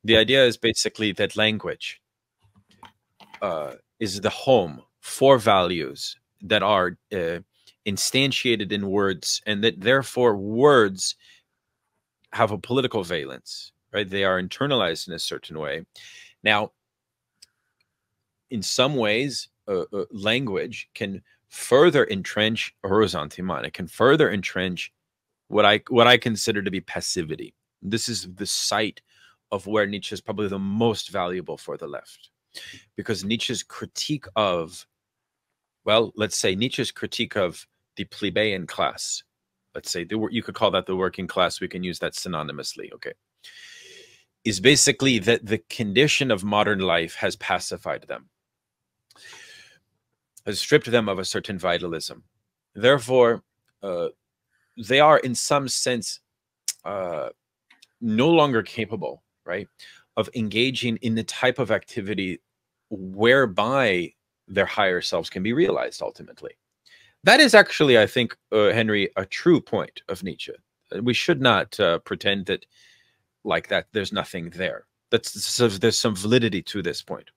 The idea is basically that language is the home for values that are instantiated in words, and that therefore words have a political valence, right? They are internalized in a certain way. Now, in some ways, language can further entrench resentiment. It can further entrench what I consider to be passivity. This is the site of where Nietzsche is probably the most valuable for the left, because Nietzsche's critique of, well, let's say Nietzsche's critique of the plebeian class, let's say you could call that the working class, we can use that synonymously, okay, is basically that the condition of modern life has pacified them, has stripped them of a certain vitalism. Therefore, they are in some sense no longer capable, right, of engaging in the type of activity whereby their higher selves can be realized ultimately. That is actually, I think, Henry, a true point of Nietzsche. We should not pretend that like that there's nothing there. There's some validity to this point.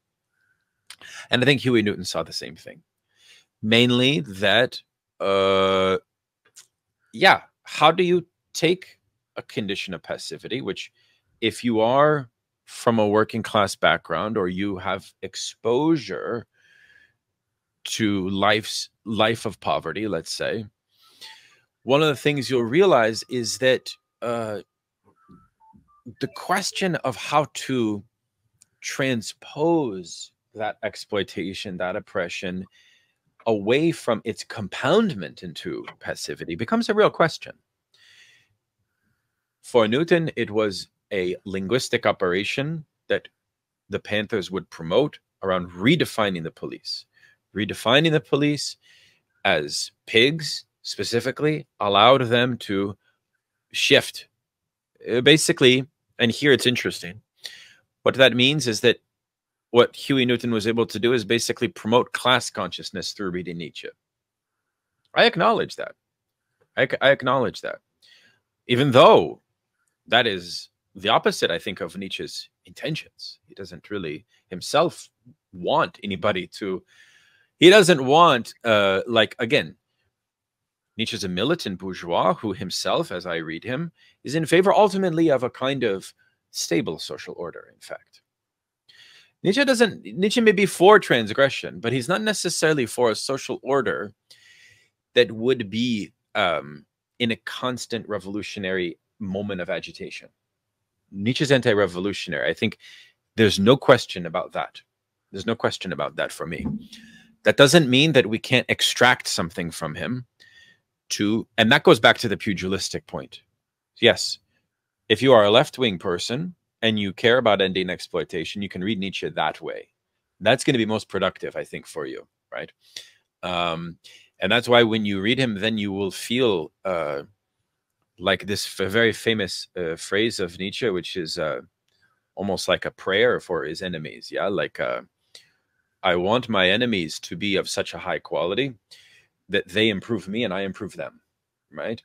And I think Huey Newton saw the same thing. Mainly that, yeah, how do you take a condition of passivity, which if you are from a working class background, or you have exposure to life of poverty, let's say, one of the things you'll realize is that the question of how to transpose that exploitation, that oppression, away from its compoundment into passivity becomes a real question. For Newton, it was a linguistic operation that the Panthers would promote around redefining the police. Redefining the police as pigs, specifically, allowed them to shift. Basically, and here it's interesting, what that means is that what Huey Newton was able to do is basically promote class consciousness through reading Nietzsche. I acknowledge that. I acknowledge that. Even though that is the opposite, I think, of Nietzsche's intentions. He doesn't really himself want anybody to, he doesn't want, like, again, Nietzsche's a militant bourgeois who himself, as I read him, is in favor ultimately of a kind of stable social order, in fact. Nietzsche may be for transgression, but he's not necessarily for a social order that would be in a constant revolutionary moment of agitation. Nietzsche's anti-revolutionary. I think there's no question about that. There's no question about that for me. That doesn't mean that we can't extract something from him to, and that goes back to the pugilistic point. Yes, if you are a left-wing person and you care about ending exploitation, you can read Nietzsche that way. That's going to be most productive, I think, for you, right? And that's why when you read him, then you will feel like this very famous phrase of Nietzsche, which is almost like a prayer for his enemies. Yeah, like I want my enemies to be of such a high quality that they improve me and I improve them, right?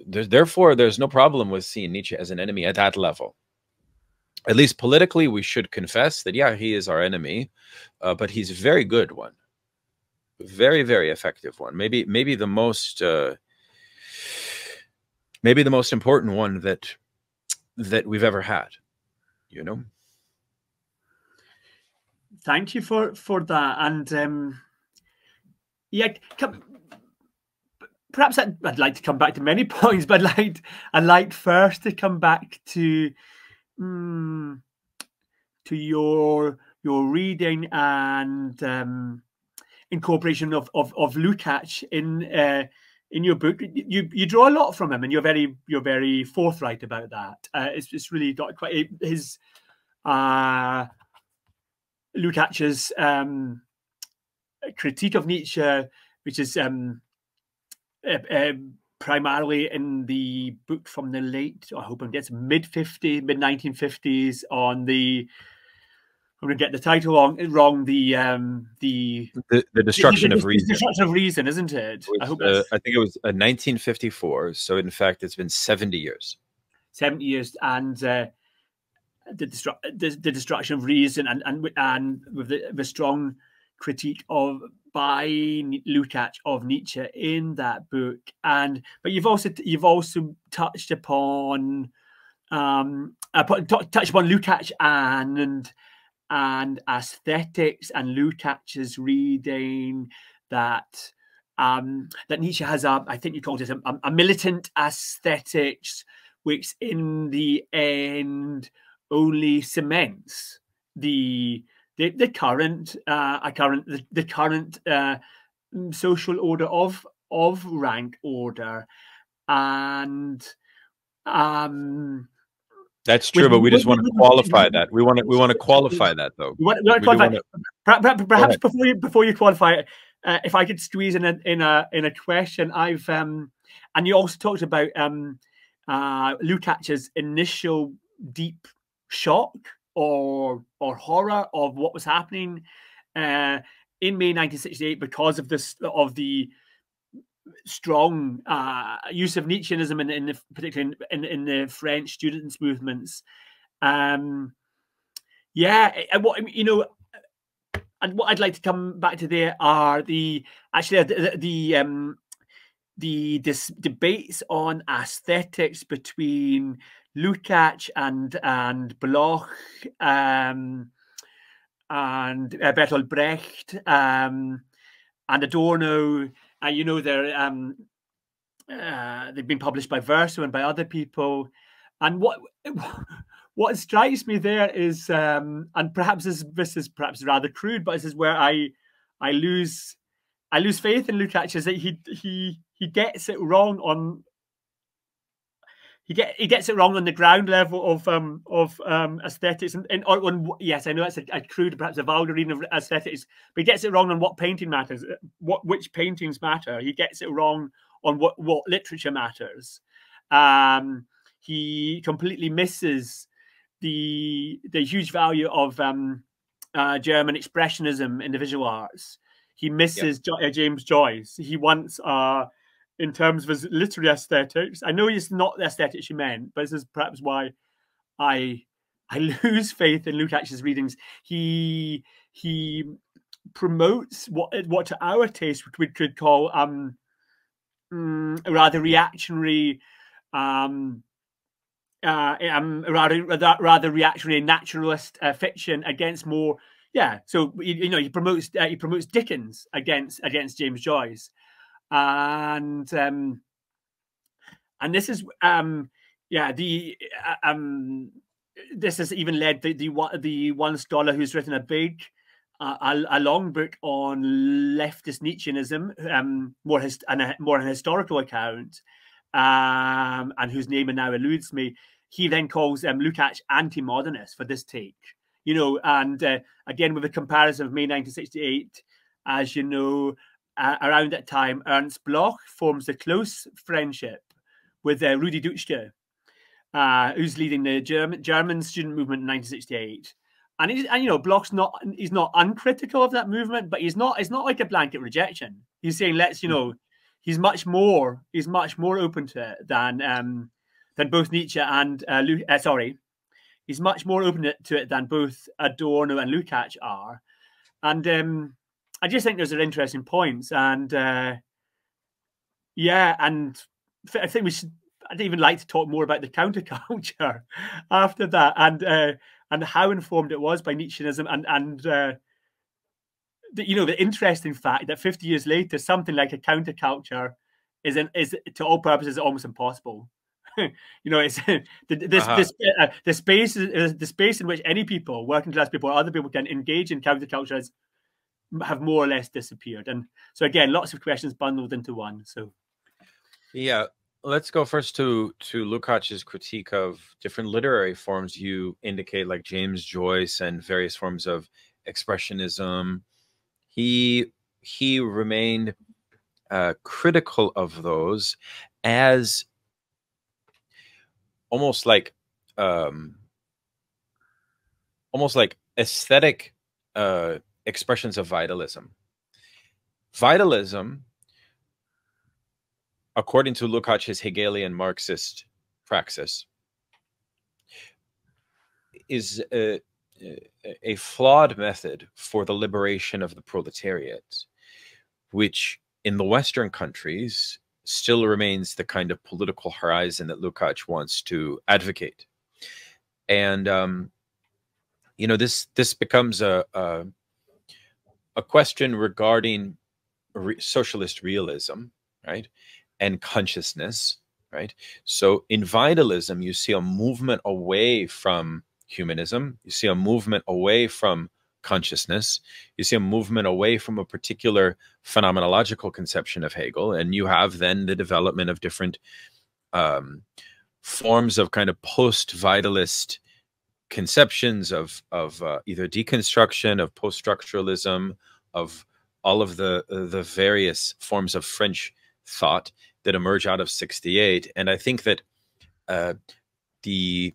Therefore, there's no problem with seeing Nietzsche as an enemy at that level. At least politically, we should confess that, yeah, he is our enemy, but he's a very good one. Very, very effective one. Maybe the most important one that we've ever had, you know. Thank you for that. And yeah, perhaps I'd like to come back to many points, but I'd like first to come back to your reading and incorporation of Lukács in your book. You draw a lot from him, and you're very forthright about that. It's really got quite his Lukács's critique of Nietzsche, which is primarily in the book from the late, I hope I'm getting mid 1950s on the, I'm going to get the title wrong. The Destruction of Reason. Destruction of Reason, isn't it? I think it was 1954. So in fact, it's been 70 years. 70 years, and the destruction of reason, and with the strong critique of by Lukács of Nietzsche in that book. But you've also touched upon Lukács and aesthetics and Lukács's reading that Nietzsche has I think you called it a militant aesthetics, which in the end only cements the current social order of rank order. And that's true, but we just want to qualify that. We want to qualify that, though. Perhaps before you qualify it, if I could squeeze in a question, and you also talked about Lukács's initial deep shock or horror of what was happening in May 1968 because of the strong use of Nietzscheanism particularly in the French students' movements. And what I'd like to come back to there are the debates on aesthetics between Lukács and Bloch and Bertolt Brecht and Adorno. They've been published by Verso and by other people. And what strikes me there is, and perhaps this is perhaps rather crude, but this is where I lose faith in Lukács, is that he gets it wrong on. He gets it wrong on the ground level of aesthetics, yes, I know it's a crude, perhaps a vulgar reading of aesthetics, but he gets it wrong on what painting matters, which paintings matter. He gets it wrong on what literature matters. He completely misses the huge value of German expressionism in the visual arts. He misses James Joyce. He wants. In terms of his literary aesthetics, I know it's not the aesthetics you meant, but this is perhaps why I lose faith in Lukács's readings. He promotes what to our taste we could call rather reactionary, rather reactionary naturalist fiction against more. Yeah, so he promotes Dickens against James Joyce. And this is this has even led the one scholar who's written a long book on leftist Nietzscheanism, more an historical account, and whose name now eludes me. He then calls Lukács anti-modernist for this take, and again with a comparison of May 1968, as you know. Around that time, Ernst Bloch forms a close friendship with Rudi Dutschke, who's leading the German student movement in 1968. And Bloch's he's not uncritical of that movement, but it's not like a blanket rejection. He's saying he's much more open to it than both Nietzsche and he's much more open to it than both Adorno and Lukács are. And I just think those are interesting points, and and I think I'd even like to talk more about the counterculture after that, and how informed it was by Nietzscheanism, and the interesting fact that 50 years later, something like a counterculture is to all purposes almost impossible. It's the space in which any people, working class people or other people, can engage in counterculture have more or less disappeared. And so again, lots of questions bundled into one. So yeah, let's go first to Lukács's critique of different literary forms you indicate, like James Joyce and various forms of expressionism. He remained critical of those as almost like aesthetic expressions of vitalism. Vitalism, according to Lukács's Hegelian Marxist praxis, is a flawed method for the liberation of the proletariat, which in the Western countries still remains the kind of political horizon that Lukács wants to advocate. And you know, this becomes a question regarding socialist realism, right, and consciousness, right? So in vitalism, you see a movement away from humanism. You see a movement away from consciousness. You see a movement away from a particular phenomenological conception of Hegel, and you have then the development of different forms of kind of post-vitalist conceptions of either deconstruction, of post-structuralism, of all of the various forms of French thought that emerge out of 68. And I think that the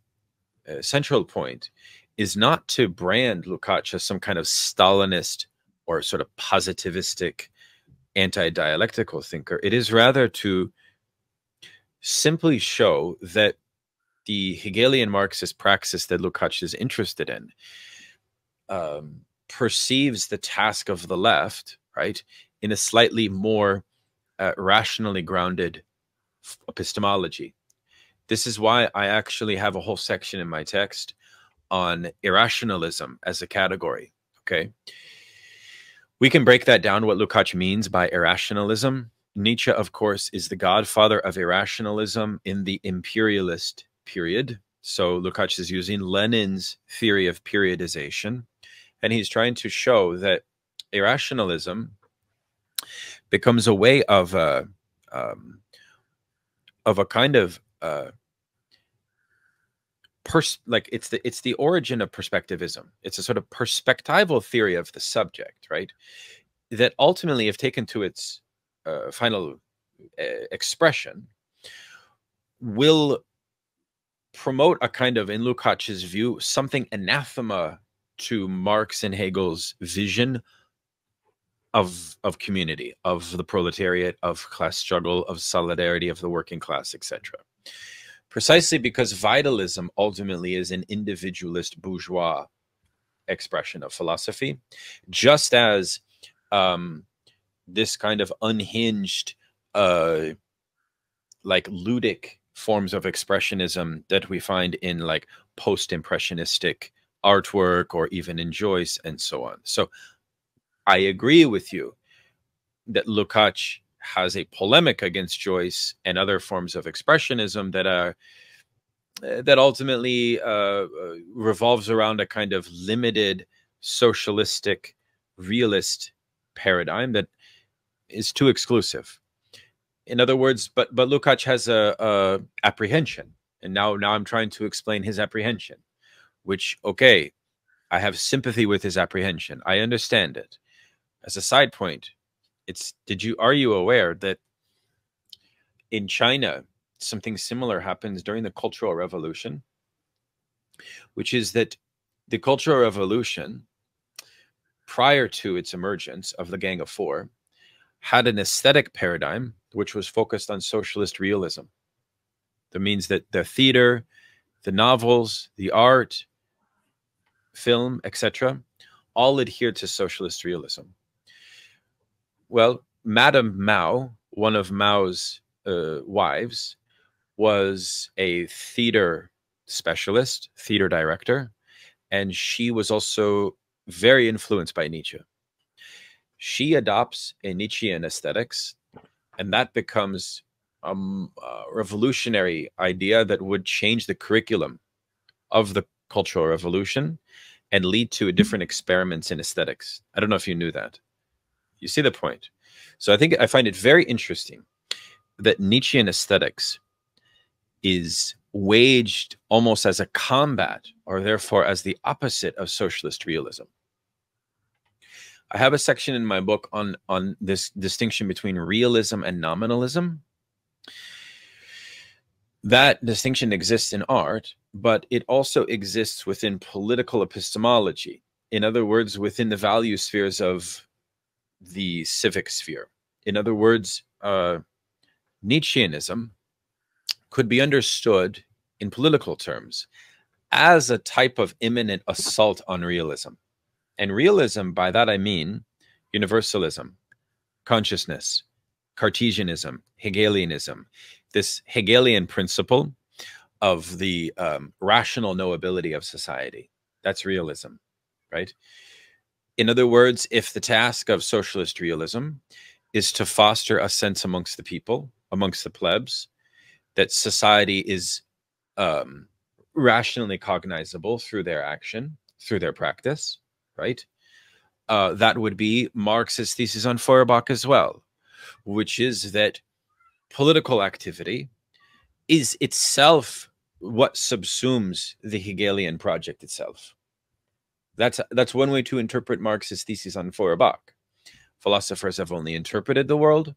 central point is not to brand Lukács as some kind of Stalinist or sort of positivistic anti-dialectical thinker. It is rather to simply show that the Hegelian Marxist praxis that Lukács is interested in perceives the task of the left, right, in a slightly more rationally grounded epistemology. This is why I actually have a whole section in my text on irrationalism as a category, okay? We can break that down, what Lukács means by irrationalism. Nietzsche, of course, is the godfather of irrationalism in the imperialist period. So Lukács is using Lenin's theory of periodization, and he's trying to show that irrationalism becomes a way of a kind of like it's the origin of perspectivism. It's a sort of perspectival theory of the subject, right? That ultimately, if taken to its final expression, will promote a kind of, in Lukács's view, something anathema to Marx and Hegel's vision of community, of the proletariat, of class struggle, of solidarity of the working class, etc. Precisely because vitalism ultimately is an individualist bourgeois expression of philosophy, just as this kind of unhinged, like ludic forms of expressionism that we find in like post-impressionistic artwork or even in Joyce and so on. So I agree with you that Lukács has a polemic against Joyce and other forms of expressionism that are that ultimately revolves around a kind of limited socialistic realist paradigm that is too exclusive. In other words, but Lukács has a apprehension, and now I'm trying to explain his apprehension, which, okay, I have sympathy with his apprehension. I understand it. As a side point, are you aware that in China, something similar happens during the Cultural Revolution, which is that the Cultural Revolution, prior to its emergence of the Gang of Four, had an aesthetic paradigm which was focused on socialist realism. That means that the theater, the novels, the art, film, etc., all adhered to socialist realism. Well, Madame Mao, one of Mao's wives, was a theater specialist, theater director, and she was also very influenced by Nietzsche. She adopts a Nietzschean aesthetics, and that becomes a revolutionary idea that would change the curriculum of the Cultural Revolution and lead to different experiments in aesthetics. I don't know if you knew that. You see the point? So I find it very interesting that Nietzschean aesthetics is waged almost as a combat, or therefore as the opposite of socialist realism. I have a section in my book on this distinction between realism and nominalism. That distinction exists in art, but it also exists within political epistemology. In other words, within the value spheres of the civic sphere. In other words, Nietzscheanism could be understood in political terms as a type of imminent assault on realism. And realism, by that I mean universalism, consciousness, Cartesianism, Hegelianism, this Hegelian principle of the rational knowability of society. That's realism, right? In other words, if the task of socialist realism is to foster a sense amongst the people, amongst the plebs, that society is rationally cognizable through their action, through their practice, right? That would be Marx's thesis on Feuerbach as well, which is that political activity is itself what subsumes the Hegelian project itself. That's one way to interpret Marx's thesis on Feuerbach. Philosophers have only interpreted the world.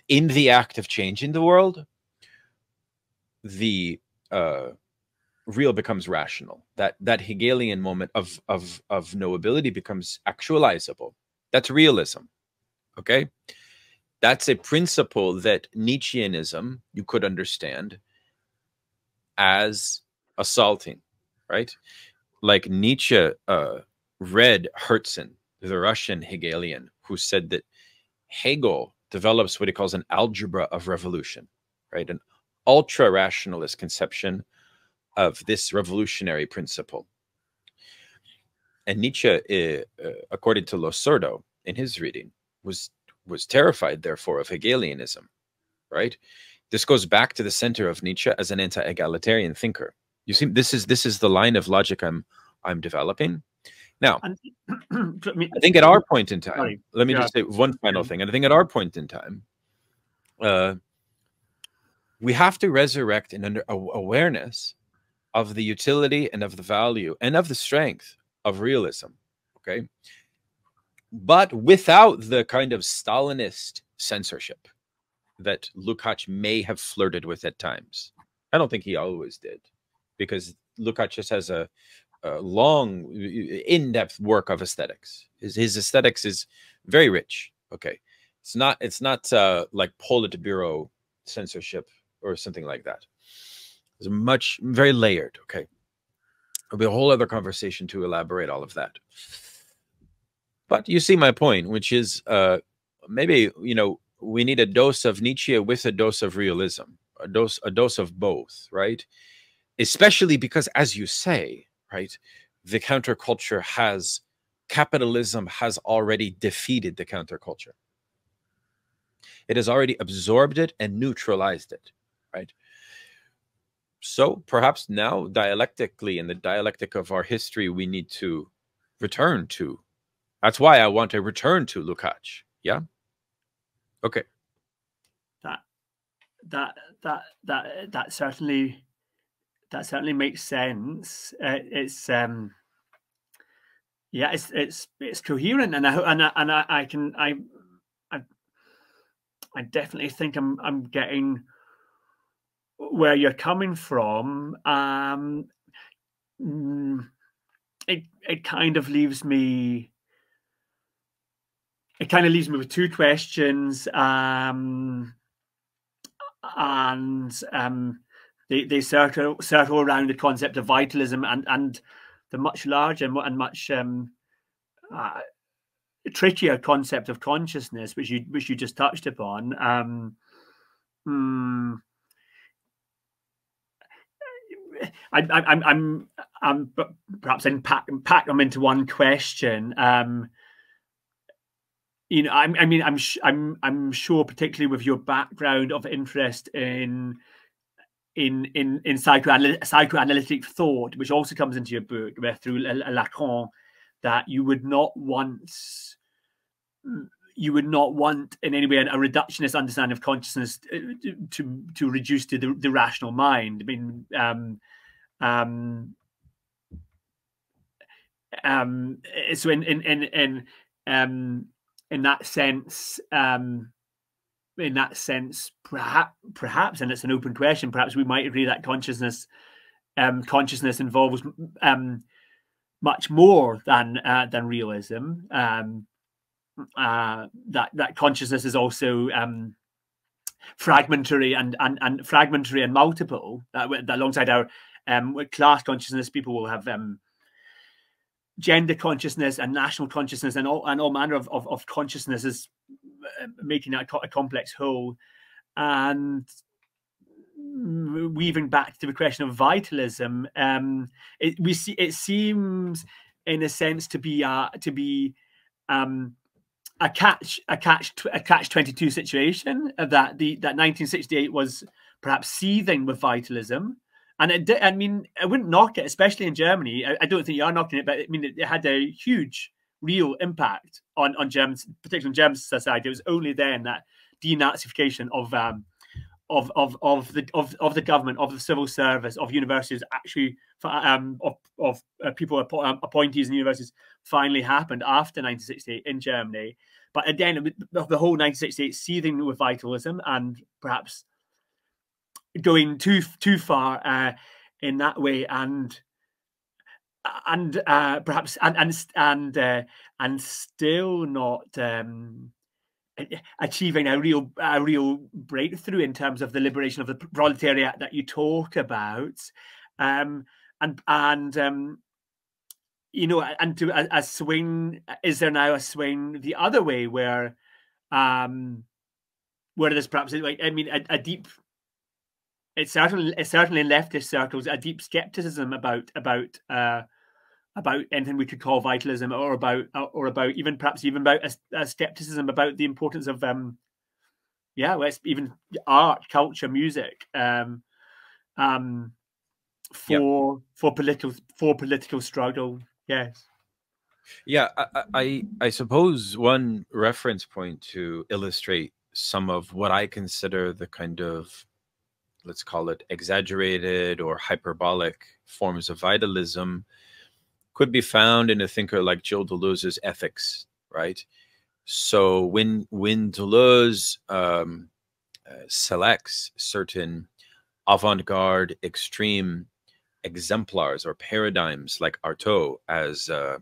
In the act of changing the world, the real becomes rational. That Hegelian moment of knowability becomes actualizable. That's realism. Okay? That's a principle that Nietzscheanism you could understand as assaulting, right? Like Nietzsche read Herzen, the Russian Hegelian, who said that Hegel develops what he calls an algebra of revolution, right? An ultra-rationalist conception of this revolutionary principle. And Nietzsche, according to Lo Sordo, in his reading, was terrified, therefore, of Hegelianism, right? This goes back to the center of Nietzsche as an anti-egalitarian thinker. You see, this is the line of logic I'm developing. Now, I think at our point in time, let me just say one final thing. And I think at our point in time, we have to resurrect an awareness of the utility and of the value and of the strength of realism, okay? But without the kind of Stalinist censorship that Lukács may have flirted with at times. I don't think he always did, because Lukács just has a long, in-depth work of aesthetics. His aesthetics is very rich. Okay, it's not like Politburo censorship or something like that. It's very layered. Okay, there'll be a whole other conversation to elaborate all of that. But you see my point, which is maybe we need a dose of Nietzsche with a dose of realism, a dose of both, right? Especially because, as you say, right, the counterculture capitalism has already defeated the counterculture. It has already absorbed it and neutralized it, right? So perhaps now, dialectically, in the dialectic of our history, we need to return to. That's why I want to return to Lukács. Yeah. Okay. That certainly makes sense. It's coherent, and I definitely think I'm getting where you're coming from. It kind of leaves me. It kind of leaves me with two questions, and they circle around the concept of vitalism and the much larger and much trickier concept of consciousness, which you just touched upon. I'm perhaps pack them into one question. I'm sure, particularly with your background of interest in psychoanalytic thought, which also comes into your book through Lacan, that you would not want in any way a reductionist understanding of consciousness to reduce to the rational mind. I mean, so in that sense, perhaps, and it's an open question, perhaps we might agree that consciousness involves much more than realism. That consciousness is also fragmentary and multiple, alongside our with class consciousness, people will have gender consciousness and national consciousness and all manner of consciousnesses, making that a complex whole. And weaving back to the question of vitalism, it seems in a sense to be a catch-22 situation, that 1968 was perhaps seething with vitalism. And it did, I mean, I wouldn't knock it, especially in Germany. I don't think you are knocking it, but I mean, it had a huge, real impact on Germans, particularly in German society. It was only then that denazification of the government, of the civil service, of universities, actually of people appointees in universities, finally happened after 1968 in Germany. But again, the whole 1968 seething with vitalism and perhaps going too far in that way, and perhaps and still not achieving a real breakthrough in terms of the liberation of the proletariat that you talk about, you know, and to a swing. Is there now a swing the other way where there's perhaps, like, I mean, a deep, it's certainly in leftist circles, a deep skepticism about anything we could call vitalism, or about even about a skepticism about the importance of even art, culture, music, for political struggle. Yes. Yeah, I suppose one reference point to illustrate some of what I consider the kind of, let's call it, exaggerated or hyperbolic forms of vitalism could be found in a thinker like Gilles Deleuze's Ethics, right? So when Deleuze selects certain avant-garde, extreme exemplars or paradigms like Artaud as a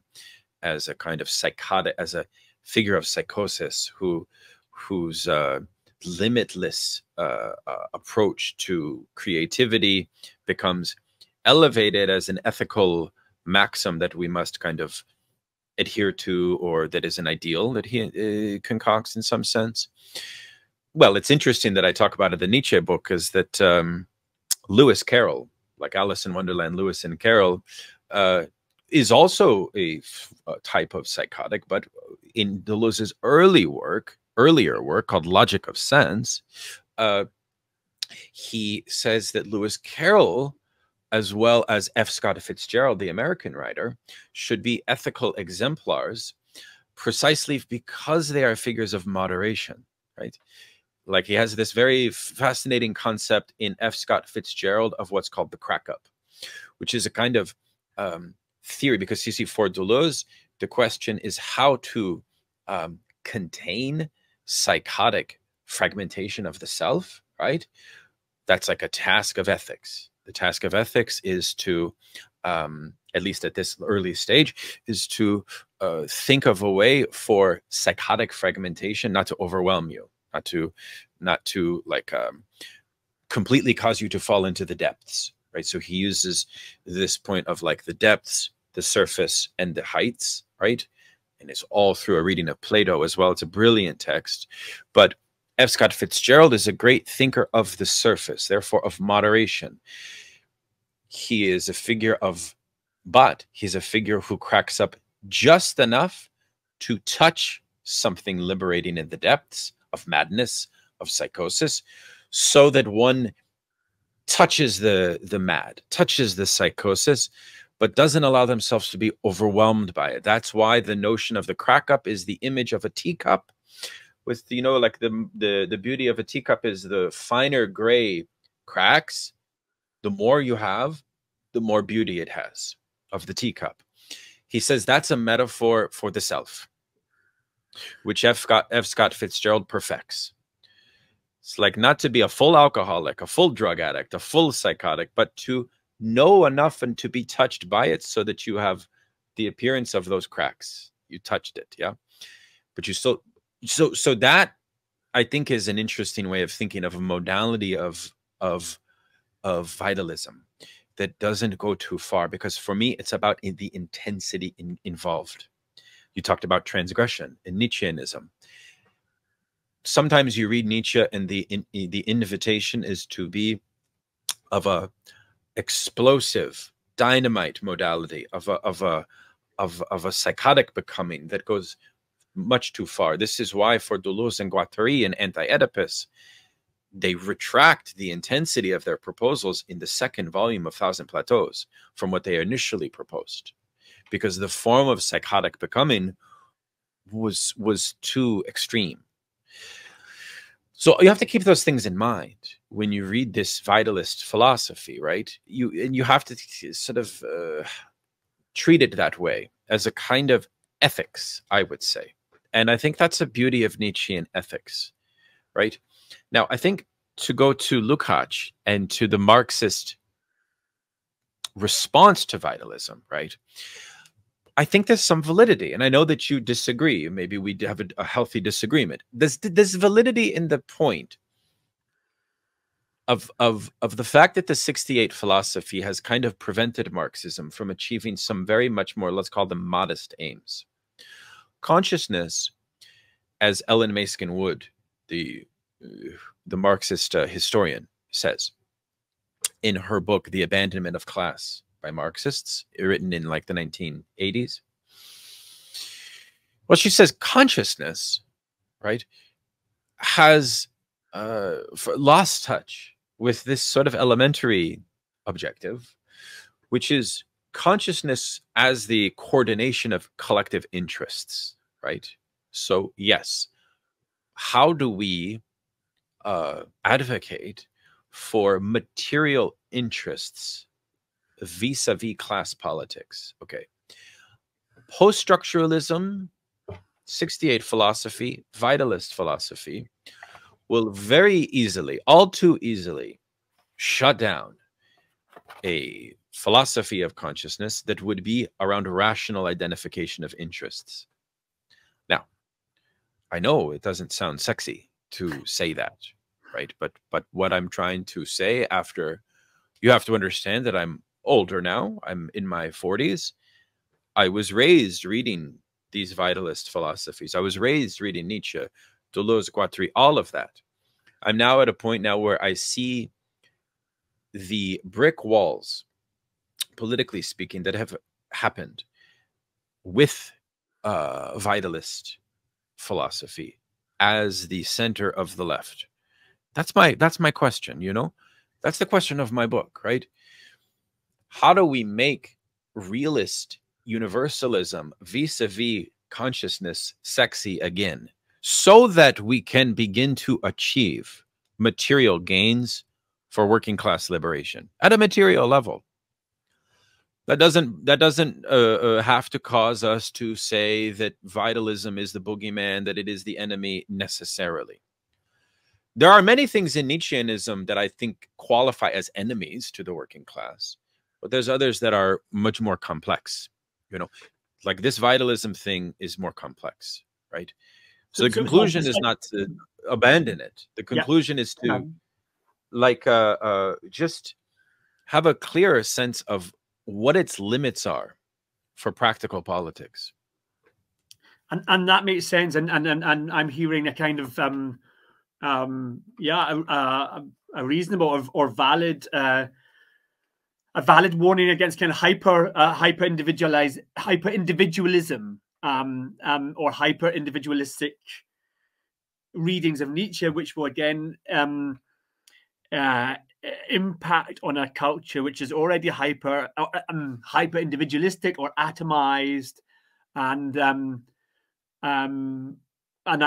kind of psychotic, as a figure of psychosis whose limitless approach to creativity becomes elevated as an ethical maxim that we must kind of adhere to, or that is an ideal that he concocts in some sense. Well, it's interesting that I talk about it in the Nietzsche book, is that Lewis Carroll, like Alice in Wonderland, Lewis and Carroll, is also a type of psychotic, but in Deleuze's earlier work called Logic of Sense, he says that Lewis Carroll, as well as F. Scott Fitzgerald, the American writer, should be ethical exemplars precisely because they are figures of moderation, right? Like, he has this very fascinating concept in F. Scott Fitzgerald of what's called the crack up, which is a kind of theory, because you see, for Deleuze, the question is how to contain psychotic fragmentation of the self, right? That's like a task of ethics. The task of ethics is to, at least at this early stage, is to think of a way for psychotic fragmentation not to overwhelm you, not to like completely cause you to fall into the depths, right? So he uses this point of like the depths, the surface, and the heights, right? And it's all through a reading of Plato as well. It's a brilliant text. But F. Scott Fitzgerald is a great thinker of the surface, therefore of moderation. He is a figure of, but he's a figure who cracks up just enough to touch something liberating in the depths of madness, of psychosis, so that one touches the mad, touches the psychosis, but doesn't allow themselves to be overwhelmed by it. That's why the notion of the crack up is the image of a teacup, with, you know, like the beauty of a teacup is the finer gray cracks. The more you have, the more beauty it has of the teacup. He says that's a metaphor for the self, which F. Scott Fitzgerald perfects. It's like not to be a full alcoholic, a full drug addict, a full psychotic, but to know enough and to be touched by it so that you have the appearance of those cracks. You touched it, yeah? But you still... So that, I think, is an interesting way of thinking of a modality of vitalism. that doesn't go too far, because for me, it's about the intensity involved. You talked about transgression in Nietzscheanism. Sometimes you read Nietzsche and the invitation is to be of a explosive dynamite modality, of a psychotic becoming that goes much too far. This is why for Deleuze and Guattari and Anti-Oedipus, they retract the intensity of their proposals in the second volume of Thousand Plateaus from what they initially proposed, because the form of psychotic becoming was too extreme. So you have to keep those things in mind when you read this vitalist philosophy, right? You have to sort of treat it that way, as a kind of ethics, I would say. And I think that's the beauty of Nietzschean ethics, right? Now, I think to go to Lukács and to the Marxist response to vitalism, right? I think there's some validity, and I know that you disagree. Maybe we have a healthy disagreement. There's validity in the point of the fact that the 68 philosophy has kind of prevented Marxism from achieving some very much more, let's call them modest aims. Consciousness, as Ellen Maskin Wood, the Marxist historian, says in her book, The Abandonment of Class, by Marxists, written in like the 1980s. Well, she says consciousness, right, has lost touch with this sort of elementary objective, which is consciousness as the coordination of collective interests, right? So yes, how do we advocate for material interests vis-a-vis class politics? Okay. Post-structuralism, 68 philosophy, vitalist philosophy will very easily, all too easily, shut down a philosophy of consciousness that would be around rational identification of interests. Now, I know it doesn't sound sexy to say that, right? But what I'm trying to say, after, you have to understand that I'm older now. I'm in my 40s. I was raised reading these vitalist philosophies. I was raised reading Nietzsche, Deleuze, Guattari, all of that. I'm now at a point now where I see the brick walls, politically speaking, that have happened with vitalist philosophy as the center of the left. That's my question, you know? That's the question of my book, right? How do we make realist universalism vis-a-vis consciousness sexy again, so that we can begin to achieve material gains for working class liberation at a material level? That doesn't have to cause us to say that vitalism is the boogeyman, that it is the enemy necessarily. There are many things in Nietzscheanism that I think qualify as enemies to the working class, but there's others that are much more complex. You know, like this vitalism thing is more complex, right? So the conclusion is not to abandon it. The conclusion is to just have a clearer sense of what its limits are for practical politics. And that makes sense. And I'm hearing a kind of a reasonable or valid a valid warning against kind of hyper individualism or hyper individualistic readings of Nietzsche, which will again impact on a culture which is already hyper individualistic or atomized, and that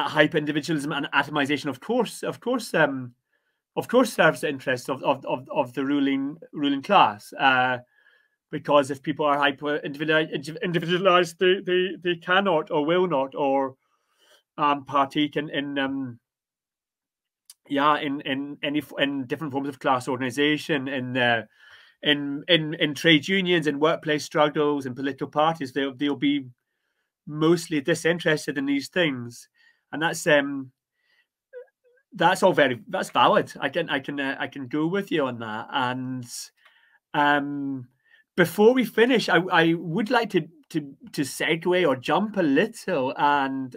hyper individualism and atomization, of course, serves the interests of the ruling class. Because if people are hyper individualized, they cannot or will not or partake in different forms of class organization, in trade unions, in workplace struggles, in political parties. They'll be mostly disinterested in these things, and that's all that's valid. I can go with you on that, and Before we finish, I would like to segue or jump a little and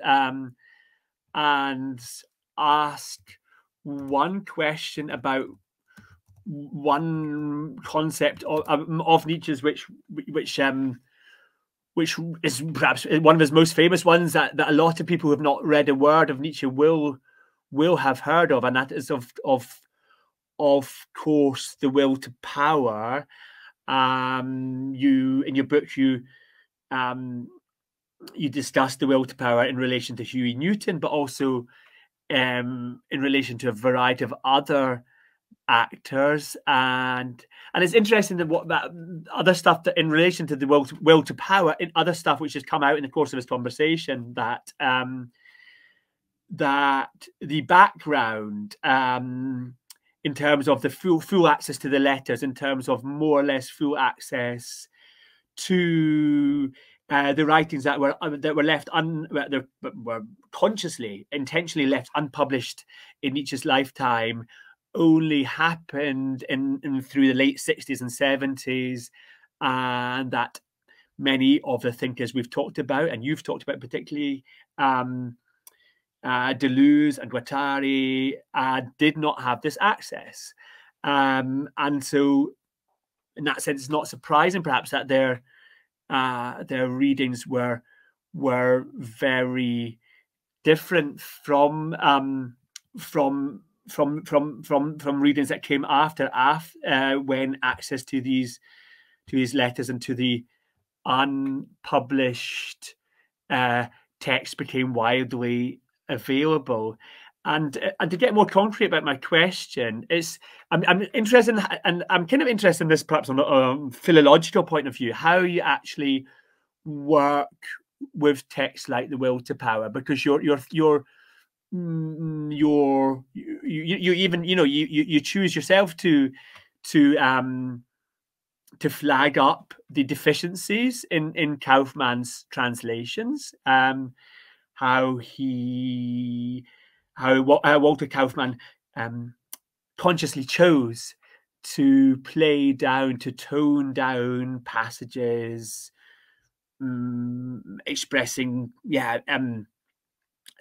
ask one question about one concept of Nietzsche's, which is perhaps one of his most famous ones that a lot of people who have not read a word of Nietzsche will have heard of, and that is of course the will to power. You in your book you discuss the will to power in relation to Huey Newton, but also in relation to a variety of other actors, and it's interesting that what that other stuff that in relation to the will to power, in other stuff which has come out in the course of this conversation, that that the background in terms of the full access to the letters, in terms of more or less full access to the writings that were left were consciously, intentionally left unpublished in Nietzsche's lifetime, only happened in through the late 60s and 70s, and that many of the thinkers we've talked about, and you've talked about particularly, Deleuze and Guattari, did not have this access, and so in that sense, it's not surprising perhaps that their readings were very different from readings that came after when access to these letters and to the unpublished text became widely available. And to get more concrete about my question, I'm interested in, and I'm kind of interested in this perhaps on a philological point of view, how you actually work with texts like The Will to Power, because you even you choose yourself to flag up the deficiencies in Kaufmann's translations, how Walter Kaufmann consciously chose to tone down passages, expressing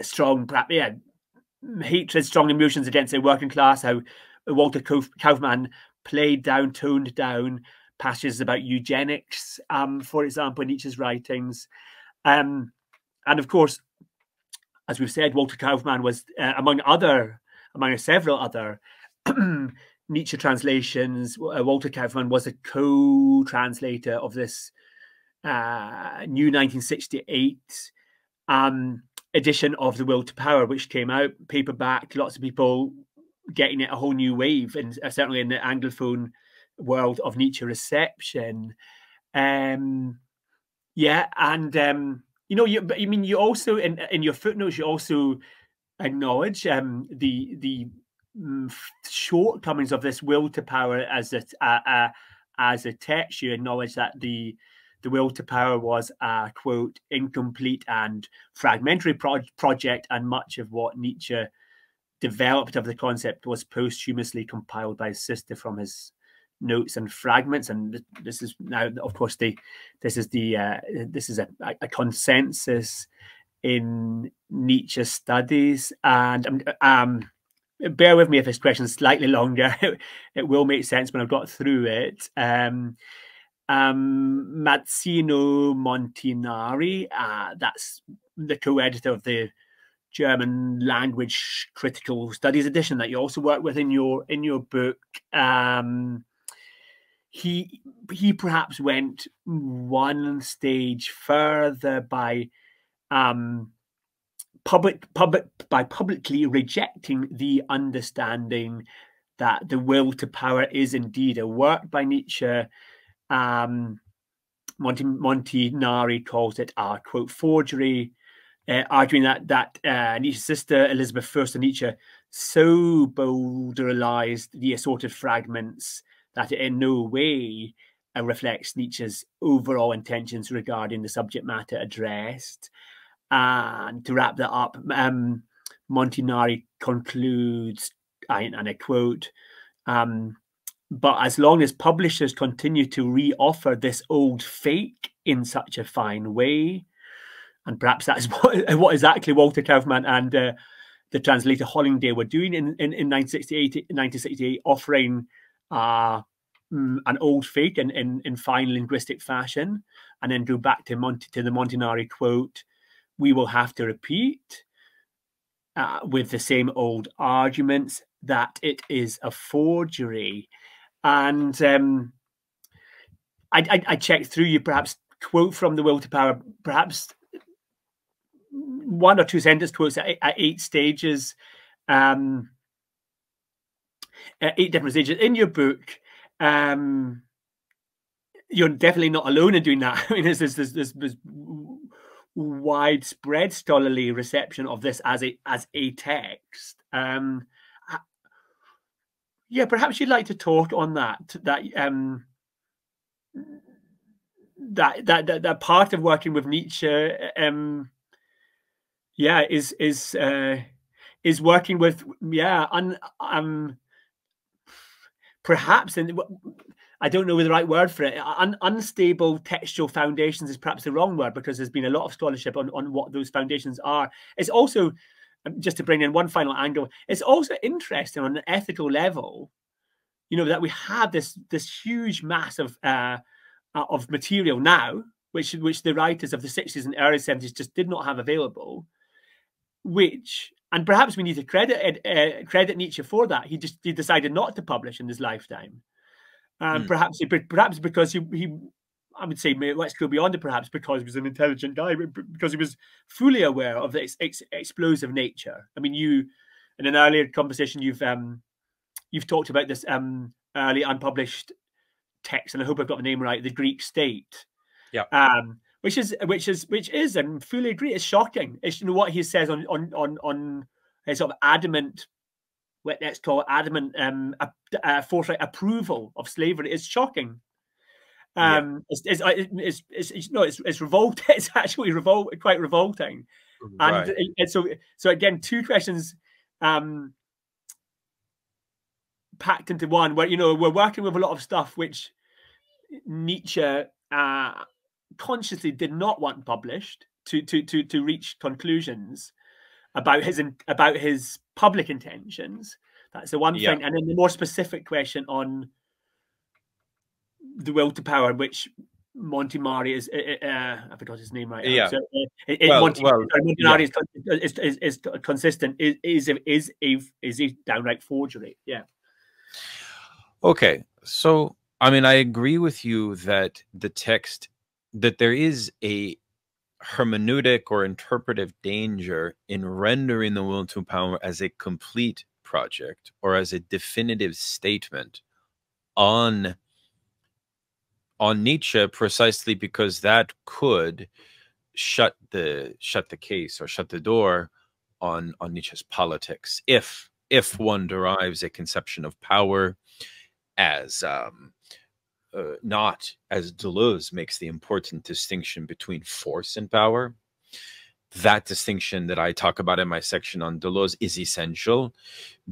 strong hatred, strong emotions against the working class. How Walter Kaufmann toned down passages about eugenics, for example, in Nietzsche's writings, and of course, as we've said, Walter Kaufmann was among several other Nietzsche translations. Walter Kaufmann was a co-translator of this new 1968 edition of The Will to Power, which came out paperback. Lots of people getting it a whole new wave, and certainly in the Anglophone world of Nietzsche reception. You also in your footnotes you also acknowledge the shortcomings of this will to power as a text. You acknowledge that the will to power was a, quote, incomplete and fragmentary project, and much of what Nietzsche developed of the concept was posthumously compiled by his sister from his notes and fragments. And this is now, of course, this is a consensus in Nietzsche studies. And bear with me if this question is slightly longer. It will make sense when I've got through it. Mazzino Montinari, that's the co-editor of the German language critical studies edition that you also work with in your book. He perhaps went one stage further by publicly rejecting the understanding that The Will to Power is indeed a work by Nietzsche. Montinari calls it a, quote, forgery, arguing that Nietzsche's sister Elizabeth Fürst and Nietzsche so bowdlerized the assorted fragments that it in no way reflects Nietzsche's overall intentions regarding the subject matter addressed. And to wrap that up, Montinari concludes, and I quote, but as long as publishers continue to re-offer this old fake in such a fine way, and perhaps that's what exactly Walter Kaufmann and the translator Hollingdale were doing in 1968, offering an old fake in fine linguistic fashion, and then go back to the Montanari quote, "We will have to repeat with the same old arguments that it is a forgery." And I checked through, you perhaps quote from The Will to Power, perhaps one or two sentence quotes at 8 stages, 8 different stages in your book. You're definitely not alone in doing that. I mean, there's this widespread scholarly reception of this as a text. Yeah, perhaps you'd like to talk on that part of working with Nietzsche. Yeah, is working with, yeah, perhaps, and I don't know the right word for it, unstable textual foundations is perhaps the wrong word, because there's been a lot of scholarship on what those foundations are. It's also, just to bring in one final angle, it's also interesting on an ethical level, you know, that we have this huge mass of material now, which the writers of the 60s and early 70s just did not have available, and perhaps we need to credit Nietzsche for that. He decided not to publish in his lifetime. Perhaps because he I would say, let's go beyond it, perhaps because he was an intelligent guy, because he was fully aware of the explosive nature. I mean, you, in an earlier conversation, you've talked about this early unpublished text, and I hope I've got the name right, The Greek State. Yeah. Which is, and fully agree, it's shocking. It's, you know, what he says on his sort of adamant, let's call it adamant, forthright approval of slavery is shocking. It's revolting. It's actually quite revolting. Right. And so again, two questions packed into one, where, you know, we're working with a lot of stuff which Nietzsche consciously did not want published to reach conclusions about his public intentions. That's the one thing. And then the more specific question on The Will to Power, which Montanari is, I forgot his name right. Yeah. So, Montanari is consistent. Is a downright forgery. Yeah. Okay, so I mean, I agree with you that the text, that there is a hermeneutic or interpretive danger in rendering The Will to Power as a complete project or as a definitive statement on Nietzsche, precisely because that could shut the case or shut the door on Nietzsche's politics, if one derives a conception of power as not, as Deleuze makes the important distinction between force and power. That distinction that I talk about in my section on Deleuze is essential,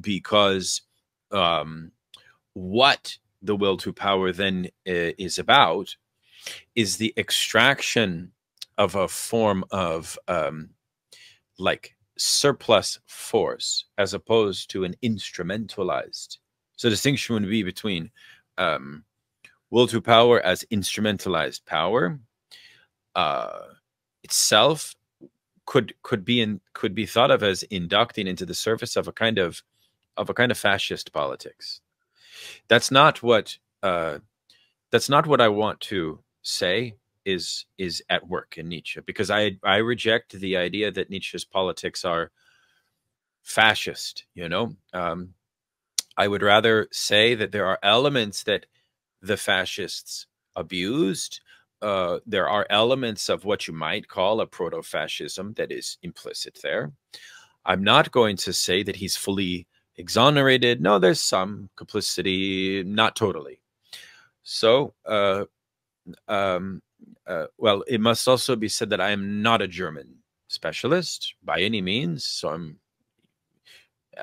because what The Will to Power then is about is the extraction of a form of like surplus force, as opposed to an instrumentalized. So the distinction would be between Will to Power as instrumentalized power itself could be thought of as inducting into the surface of a kind of fascist politics. That's not what I want to say is at work in Nietzsche, because I reject the idea that Nietzsche's politics are fascist. You know, I would rather say that there are elements that the fascists abused. There are elements of what you might call a proto-fascism that is implicit there. I'm not going to say that he's fully exonerated. No, there's some complicity, not totally. So, well, it must also be said that I am not a German specialist by any means. So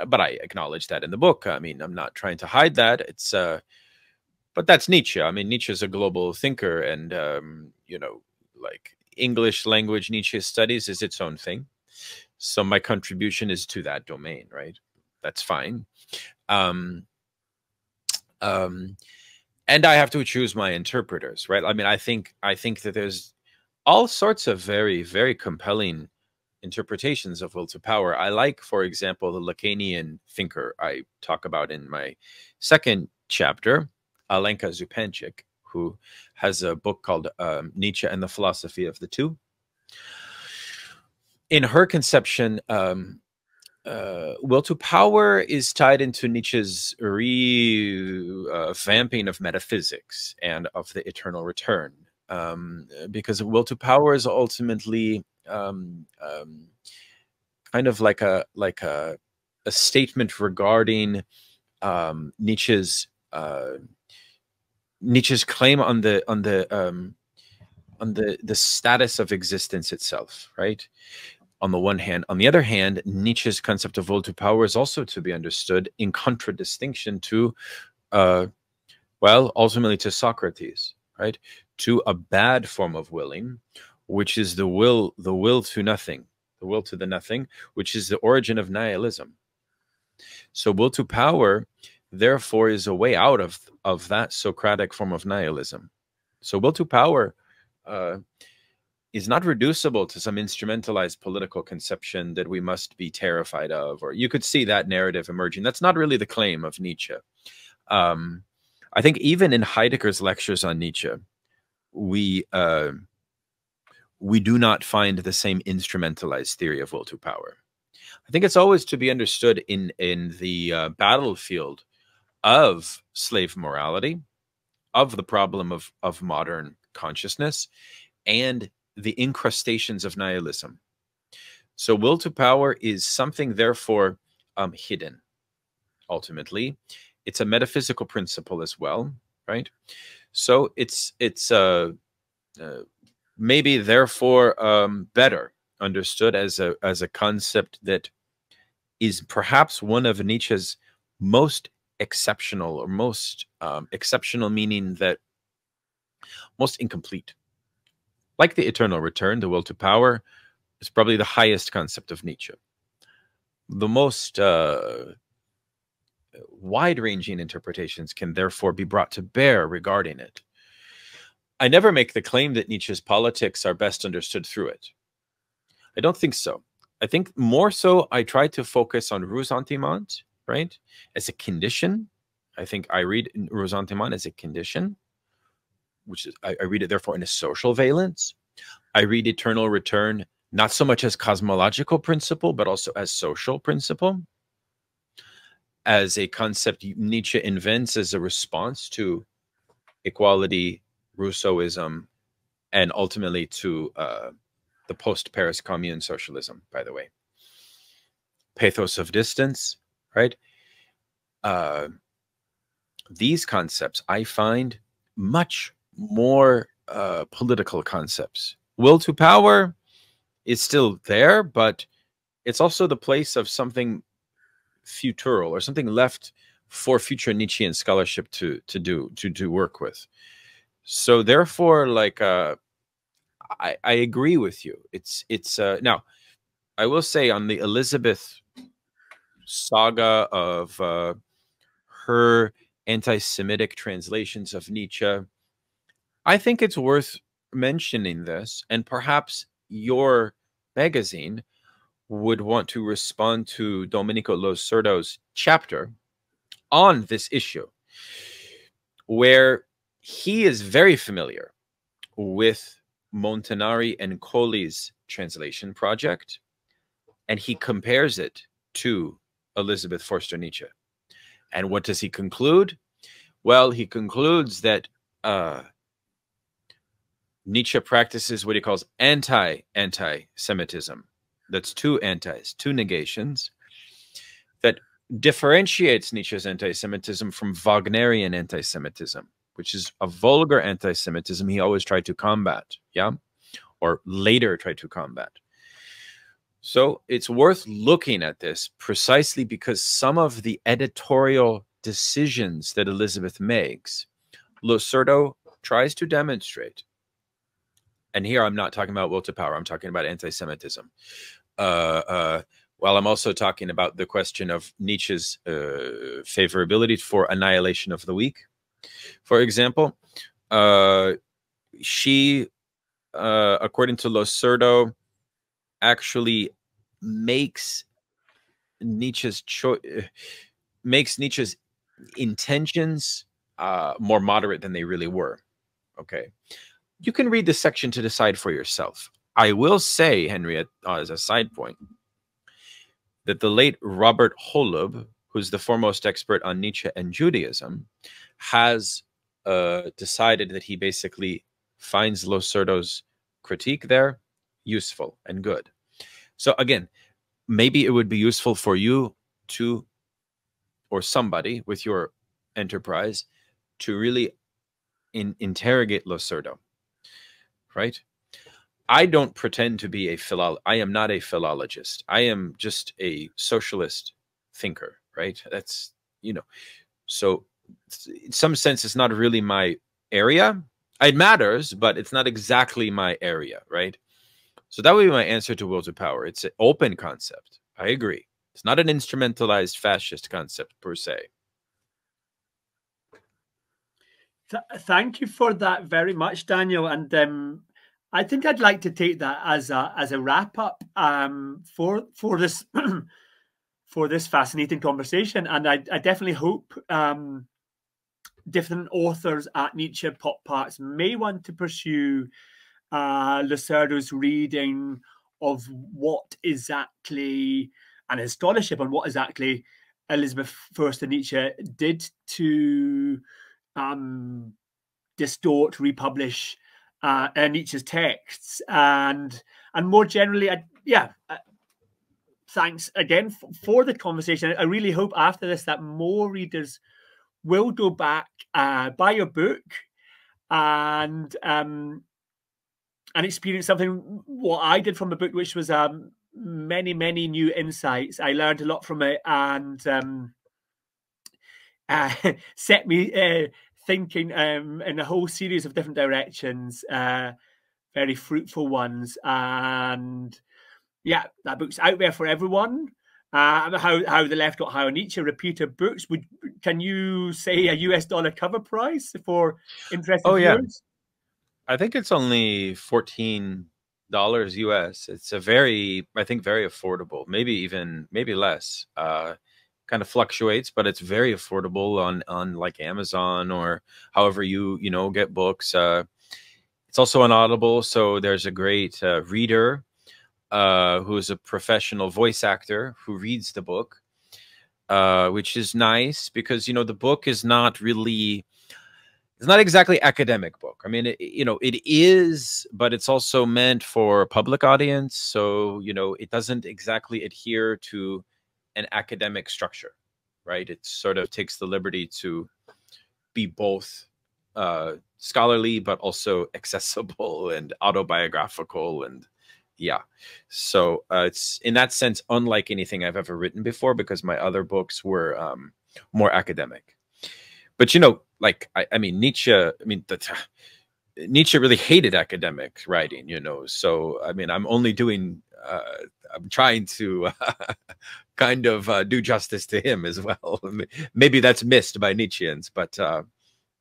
but I acknowledge that in the book. I mean, I'm not trying to hide that. It's But that's Nietzsche. I mean, Nietzsche is a global thinker, and you know, like English language Nietzsche studies is its own thing. So my contribution is to that domain, right? That's fine. And I have to choose my interpreters, right? I mean, I think that there's all sorts of very, very compelling interpretations of will to power. I like, for example, the Lacanian thinker I talk about in my second chapter, Alenka Zupančič, who has a book called Nietzsche and the Philosophy of the Two. In her conception, will to power is tied into Nietzsche's revamping of metaphysics and of the eternal return, because will to power is ultimately kind of like a statement regarding Nietzsche's claim on the status of existence itself, right? On the one hand. On the other hand, Nietzsche's concept of will to power is also to be understood in contradistinction to, well, ultimately to Socrates, right? To a bad form of willing, which is the will to nothing, the will to the nothing, which is the origin of nihilism. So will to power, therefore, is a way out of that Socratic form of nihilism. So will to power is not reducible to some instrumentalized political conception that we must be terrified of, or you could see that narrative emerging. That's not really the claim of Nietzsche. I think even in Heidegger's lectures on Nietzsche, we do not find the same instrumentalized theory of will to power. I think it's always to be understood in the battlefield of slave morality, of the problem of modern consciousness, and the incrustations of nihilism. So will to power is something, therefore, hidden. Ultimately, it's a metaphysical principle as well, right? So it's maybe therefore better understood as a concept that is perhaps one of Nietzsche's most exceptional, or most exceptional meaning that most incomplete. Like the eternal return, the will to power is probably the highest concept of Nietzsche. The most wide-ranging interpretations can therefore be brought to bear regarding it. I never make the claim that Nietzsche's politics are best understood through it. I don't think so. I think more so I try to focus on ressentiment, right, as a condition. I think I read ressentiment as a condition, which is, I read it therefore in a social valence. I read eternal return not so much as cosmological principle, but also as social principle, as a concept Nietzsche invents as a response to equality, Rousseauism, and ultimately to the post-Paris Commune socialism, by the way. Pathos of distance, right? These concepts I find much more political concepts. Will to power is still there, but it's also the place of something futural, or something left for future Nietzschean scholarship to do work with. So therefore, like I agree with you. It's now I will say on the Elizabeth saga of her anti-Semitic translations of Nietzsche, I think it's worth mentioning this, and perhaps your magazine would want to respond to Domenico Losurdo's chapter on this issue, where he is very familiar with Montanari and Colli's translation project, and he compares it to Elizabeth Forster Nietzsche. And what does he conclude? Well, he concludes that Nietzsche practices what he calls anti-Semitism. That's two antis, two negations, that differentiates Nietzsche's anti-Semitism from Wagnerian anti-Semitism, which is a vulgar anti-Semitism he always tried to combat, yeah? Or later tried to combat. So it's worth looking at this precisely because some of the editorial decisions that Elizabeth makes Losurdo tries to demonstrate, and here I'm not talking about will to power, I'm talking about anti-Semitism. While I'm also talking about the question of Nietzsche's favorability for annihilation of the weak. For example, she, according to Losurdo, actually makes Nietzsche's intentions more moderate than they really were. Okay, you can read this section to decide for yourself. I will say, Henriette, as a side point, that the late Robert Holub, who's the foremost expert on Nietzsche and Judaism, has decided that he basically finds Losurdo's critique there useful and good. So again, maybe it would be useful for you to, or somebody with your enterprise, to really interrogate Losurdo, right? I don't pretend to be I am not a philologist. I am just a socialist thinker, right? That's, you know, so in some sense, it's not really my area. It matters, but it's not exactly my area, right? So that would be my answer to will to power. It's an open concept. I agree. It's not an instrumentalized fascist concept per se. Thank you for that very much, Daniel. And I think I'd like to take that as a wrap up for this for this fascinating conversation. And I definitely hope different authors at Nietzsche Pop Arts may want to pursue Losurdo's reading of what exactly, and his scholarship on what exactly Elizabeth Förster Nietzsche did to distort, republish Nietzsche's texts, and more generally, thanks again for the conversation. I really hope after this that more readers will go back, buy your book, and experience something what I did from the book, which was many new insights. I learned a lot from it, and set me thinking in a whole series of different directions, very fruitful ones. And yeah, that book's out there for everyone. How the Left Got High on Nietzsche, reputed books. Can you say a US dollar cover price for interested viewers? I think it's only $14 US. It's a very, I think, very affordable. Maybe less. Kind of fluctuates, but it's very affordable on like Amazon or however you get books. It's also on Audible, so there's a great reader who's a professional voice actor who reads the book, which is nice because the book is not really. It's not exactly academic book. I mean, it is, but it's also meant for public audience. So, it doesn't exactly adhere to an academic structure, right? It sort of takes the liberty to be both scholarly, but also accessible and autobiographical. And yeah, so it's in that sense, unlike anything I've ever written before, because my other books were more academic. But like I mean, Nietzsche. Nietzsche really hated academic writing, So I mean, I'm only doing. I'm trying to kind of do justice to him as well. Maybe that's missed by Nietzscheans, but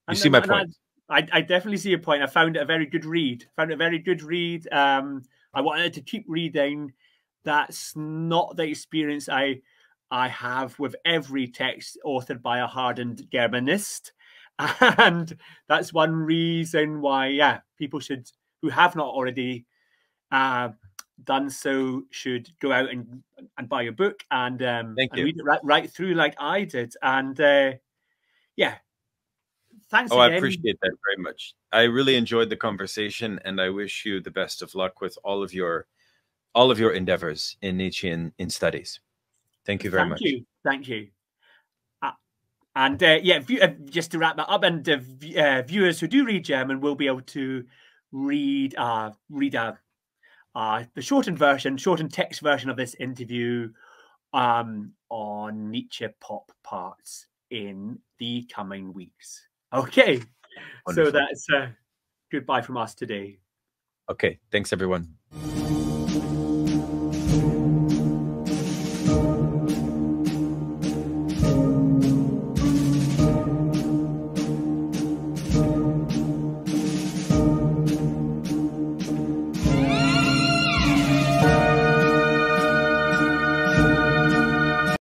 you see my point. I definitely see your point. I found it a very good read. I wanted to keep reading. That's not the experience I have with every text authored by a hardened Germanist. And that's one reason why, people who have not already done so, should go out and buy your book and read it right through like I did. And thanks again. I appreciate that very much. I really enjoyed the conversation, and I wish you the best of luck with all of your endeavors in Nietzschean studies. Thank you very much. Thank you. And just to wrap that up, and viewers who do read German will be able to read the shortened text version of this interview on Nietzsche Pop Arts in the coming weeks. Okay, So that's goodbye from us today. Okay. Thanks, everyone.